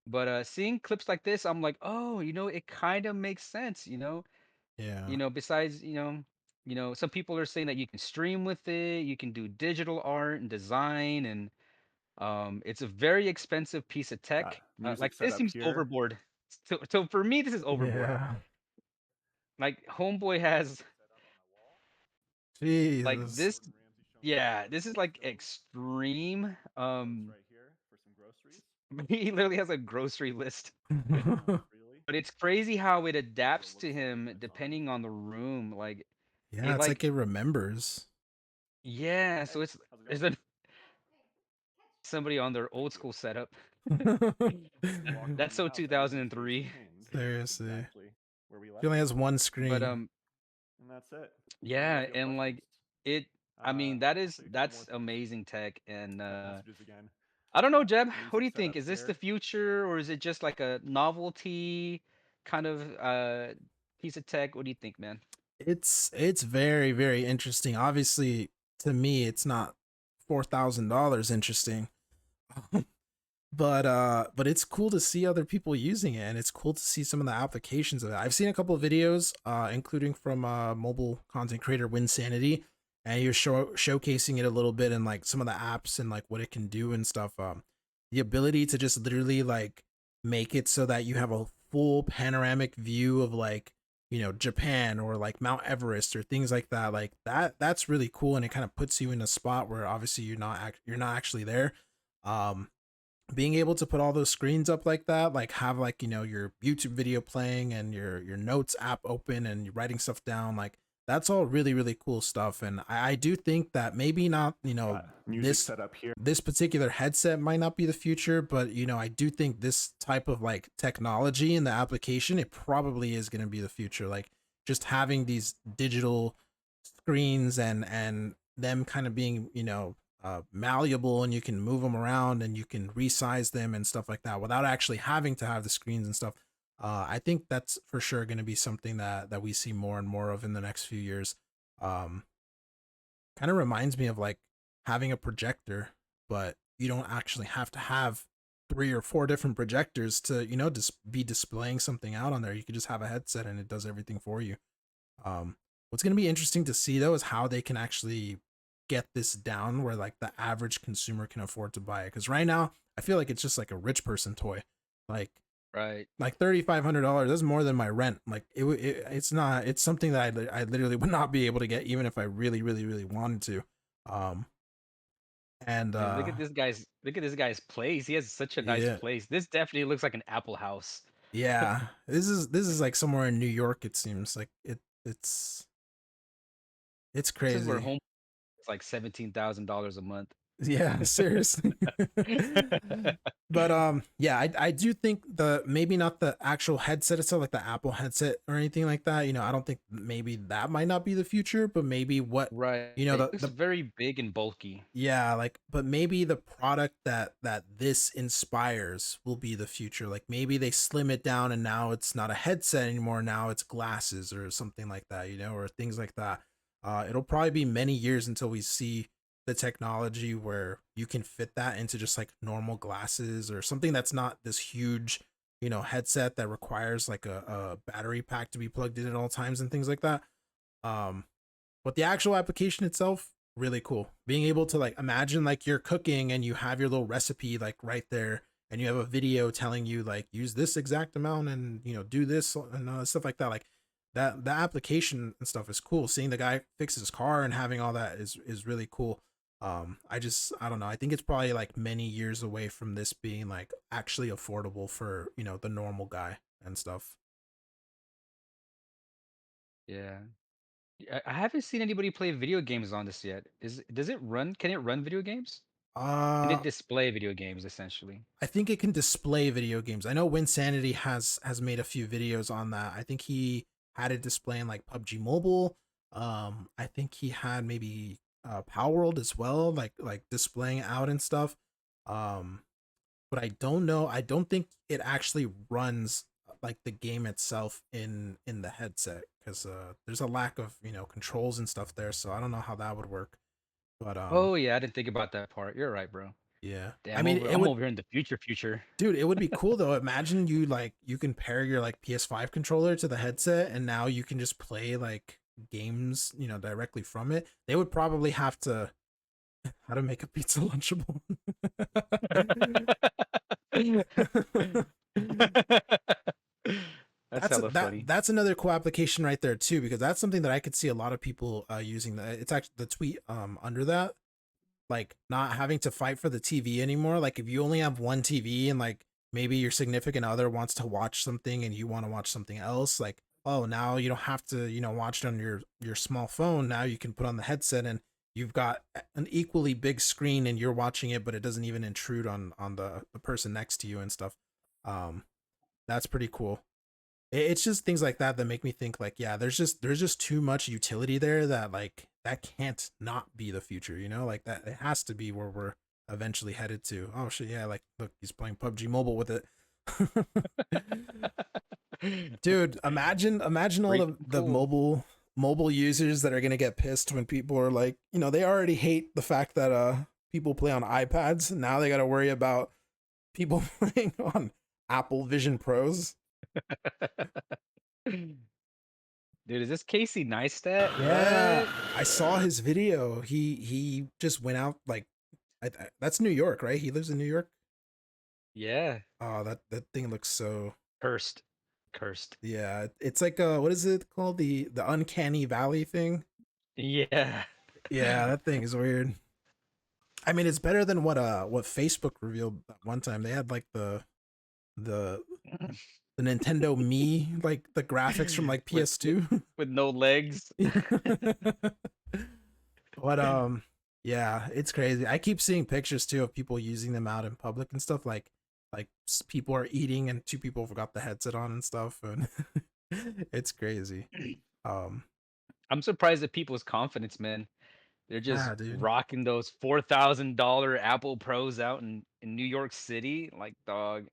but seeing clips like this, I'm like, oh, it kind of makes sense. Yeah. Besides, some people are saying that you can stream with it, you can do digital art and design, and it's a very expensive piece of Got tech. music Like set this up seems here. overboard. So for me, this is overboard. Yeah. Like Homeboy has like Jesus. this. Yeah, this is like extreme. Right here for some groceries. He literally has a grocery list. Really? But it's crazy how it adapts to him depending on the room. Like Yeah, it it's like like it remembers. yeah, so How's it it's going? somebody on their old school setup. Welcome That's in the so house. Everything stays 2003. pinned Seriously. exactly where we He left only it, has one But screen. and that's it. Let me know yeah, if you have and questions. like it I mean I'll say a couple more that's things. amazing tech. And Got messages again. I don't know, Got Jeb, what do music you set think? up Is this the here. future or is it just like a novelty kind of piece of tech? What do you think, man? It's very, very interesting. Obviously, to me, it's not $4,000 interesting. But it's cool to see other people using it, and it's cool to see some of the applications of it. I've seen a couple of videos, including from mobile content creator Winsanity, and you're showcasing it a little bit and like some of the apps and like what it can do and stuff. The ability to just literally like make it so that you have a full panoramic view of like Japan or like Mount Everest or things like that. Like that's really cool, and it kind of puts you in a spot where obviously you're not actually there. Um, Being able to put all those screens up like that, like have like your YouTube video playing and your notes app open and you're writing stuff down, like that's all really, really cool stuff. And I do think that maybe not Got music this set up here. this particular headset might not be the future, but I do think this type of like technology in the application, it probably is going to be the future. Like just having these digital screens and them kind of being malleable, and you can move them around and you can resize them and stuff like that without actually having to have the screens and stuff. I think that's for sure going to be something that we see more and more of in the next few years. um Kind of reminds me of like having a projector, but you don't actually have to have three or four different projectors to just be displaying something out on there. You could just have a headset and it does everything for you. What's going to be interesting to see though is how they can actually get this down where like the average consumer can afford to buy it. Because right now, I feel like it's just like a rich person toy. Like Right. like $3,500. That's more than my rent. Like it's not. It's something that I literally would not be able to get even if I really, really, really wanted to. Um, and Man, look at this guy's place. He has such a nice yeah, place. This definitely looks like an Apple house. yeah. This is like somewhere in New York. It seems like it's This is where crazy. home is like $17,000 a month. Yeah, seriously. But yeah, I do think the maybe not the actual headset itself, like the Apple headset or anything like that. I don't think maybe that might not be the future, but maybe what Right. the It's the very big and bulky. yeah, like, but maybe the product that this inspires will be the future. Like maybe they slim it down and now it's not a headset anymore. Now it's glasses or something like that, or things like that. It'll probably be many years until we see the technology where you can fit that into just like normal glasses or something that's not this huge, headset that requires like a battery pack to be plugged in at all times and things like that. Um, but the actual application itself, really cool. Being able to like imagine like you're cooking and you have your little recipe like right there, and you have a video telling you like use this exact amount and do this and stuff like that. Like that the application and stuff is cool. Seeing the guy fix his car and having all that is really cool. I don't know. I think it's probably like many years away from this being like actually affordable for the normal guy and stuff. Yeah. I haven't seen anybody play video games on this yet. Does it run? Can it run video games? Can Uh it display video games essentially? I think it can display video games. I know Winsanity has made a few videos on that. I think he had it displaying like PUBG Mobile. I think he had maybe Palworld as well, like displaying out and stuff. Um, but I don't know. I don't think it actually runs like the game itself in the headset because there's a lack of controls and stuff there. So I don't know how that would work. But Oh yeah, I didn't think about that part. You're right, bro. yeah. I Damn, mean, over it I'm would over here in the future. Dude, it would be cool though. Imagine you can pair your like PS5 controller to the headset and now you can just play like games, directly from it. They would probably have to how to make a pizza lunchable. That's hella funny. That's another cool application right there too, because that's something that I could see a lot of people using. It's actually the tweet under that, like not having to fight for the TV anymore. Like if you only have one TV and like maybe your significant other wants to watch something and you want to watch something else, like oh now you don't have to watch it on your small phone. Now you can put on the headset and you've got an equally big screen and you're watching it, but it doesn't even intrude on the person next to you and stuff. Um, that's pretty cool. It's just things like that that make me think like yeah there's just too much utility there that like that can't not be the future, like that it has to be where we're eventually headed to. Oh shit, yeah, like look, he's playing PUBG Mobile with it. Dude, imagine all the Cool. mobile users that are gonna get pissed when people are like, they already hate the fact that people play on iPads. Now they gotta worry about people playing on Apple Vision Pros. Dude, is this Casey Neistat? Yeah, What? I saw his video. He just went out like that's New York, right? He lives in New York. Yeah. Oh, that thing looks so Cursed. Cursed. yeah. It's like what is it called? The uncanny valley thing. Yeah. Yeah, that thing is weird. I mean, it's better than what Facebook revealed at one time. They had like the the Nintendo Me, like the graphics from like With PS2. with no legs. But yeah, it's crazy. I keep seeing pictures too of people using them out in public and stuff like people are eating and two people forgot the headset on and stuff and it's crazy. Um I'm surprised at people's confidence, man. They're just yeah, dude. rocking those $4,000 Apple Pros out in New York City. Like, dog,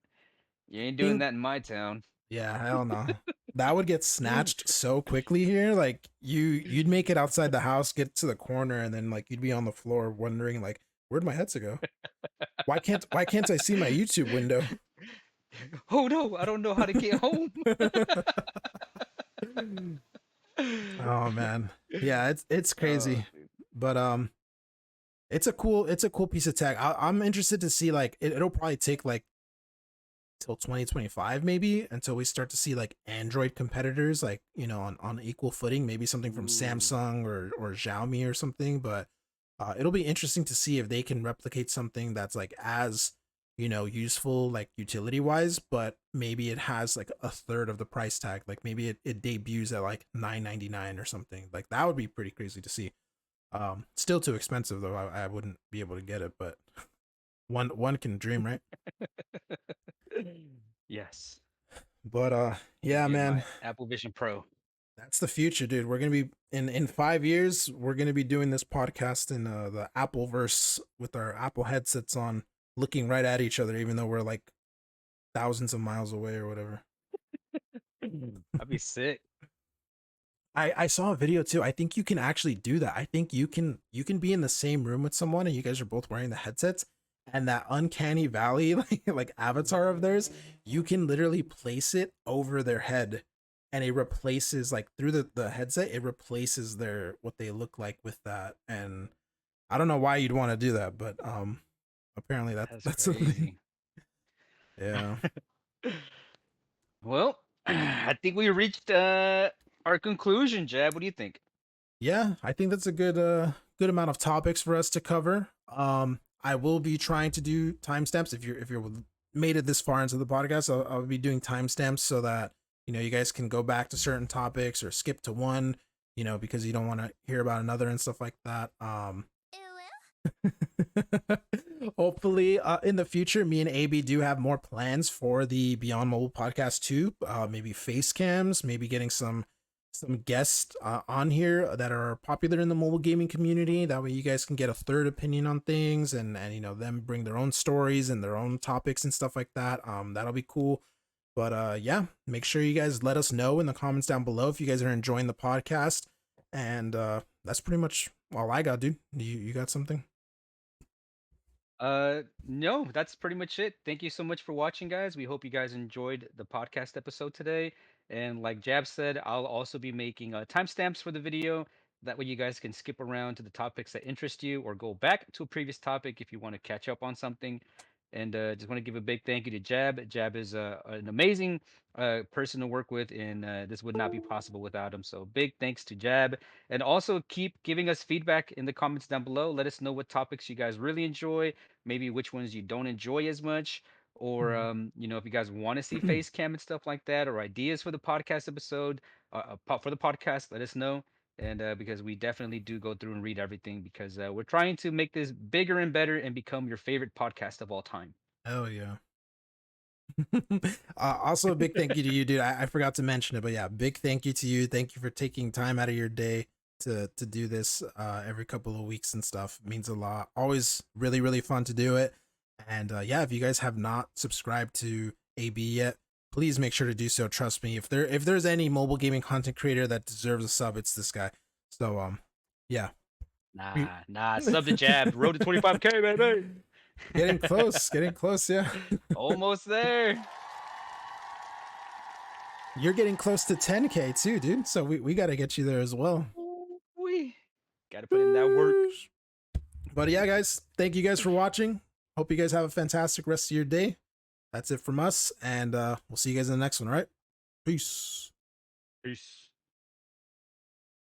you ain't doing Think that in my town. yeah, hell no. That would get snatched so quickly here. Like you'd make it outside the house, get to the corner, and then like you'd be on the floor wondering like, where'd my headset go? Why can't I see my YouTube window? Oh no, I don't know how to get home. Oh man. Yeah, it's crazy. Dude. But it's a cool piece of tech. I'm interested to see like it'll probably take like till 2025 maybe until we start to see like Android competitors like on equal footing, maybe something from Ooh. Samsung or Xiaomi or something. But it'll be interesting to see if they can replicate something that's like as useful like utility wise, but maybe it has like a third of the price tag. Like maybe it debuts at like $9.99 or something. Like that would be pretty crazy to see. Still too expensive though. I wouldn't be able to get it, but one can dream, right? Yes. But yeah, Get man, my Apple Vision Pro. that's the future, dude. We're gonna be in 5 years. We're gonna be doing this podcast in the Apple verse with our Apple headsets on, looking right at each other, even though we're like thousands of miles away or whatever. I'd be sick. I saw a video too. I think you can actually do that. I think you can be in the same room with someone and you guys are both wearing the headsets, and that uncanny valley like avatar of theirs, you can literally place it over their head and it replaces, like through the headset, it replaces their what they look like with that. And I don't know why you'd want to do that, but apparently that's a thing. crazy. Yeah. Well, I think we reached our conclusion, Jab. What do you think? Yeah, I think that's a good amount of topics for us to cover. I will be trying to do timestamps if you're made it this far into the podcast. I'll be doing timestamps so that you guys can go back to certain topics or skip to one, because you don't want to hear about another and stuff like that. Hopefully in the future, me and AB do have more plans for the Beyond Mobile podcast too. Maybe face cams, maybe getting some guests on here that are popular in the mobile gaming community. That way you guys can get a third opinion on things, and them bring their own stories and their own topics and stuff like that. That'll be cool. But yeah, make sure you guys let us know in the comments down below if you guys are enjoying the podcast. And that's pretty much all I got, dude. You got something? No, that's pretty much it. Thank you so much for watching, guys. We hope you guys enjoyed the podcast episode today. And like Jab said, I'll also be making timestamps for the video. That way you guys can skip around to the topics that interest you or go back to a previous topic if you want to catch up on something. And just want to give a big thank you to Jab. Jab is an amazing person to work with, and this would not be possible without him. So big thanks to Jab. And also keep giving us feedback in the comments down below. Let us know what topics you guys really enjoy, maybe which ones you don't enjoy as much, or if you guys want to see face cam and stuff like that, or ideas for the podcast episode, for the podcast, let us know. And because we definitely do go through and read everything, because we're trying to make this bigger and better and become your favorite podcast of all time. Oh yeah. Also a big thank you to you, dude. I forgot to mention it, but yeah, big thank you to you. Thank you for taking time out of your day to do this every couple of weeks and stuff. It means a lot. Always really, really fun to do it. And yeah, if you guys have not subscribed to AB yet, please make sure to do so. Trust me, if there's any mobile gaming content creator that deserves a sub, it's this guy. So yeah. Nah, sub to Jab. Road to 25K, baby. Getting close, yeah. Almost there. You're getting close to 10K too, dude. So we got to get you there as well. We got to put in that work. But yeah, guys, thank you guys for watching. Hope you guys have a fantastic rest of your day. That's it from us, and we'll see you guys in the next one, all right? Peace. Peace.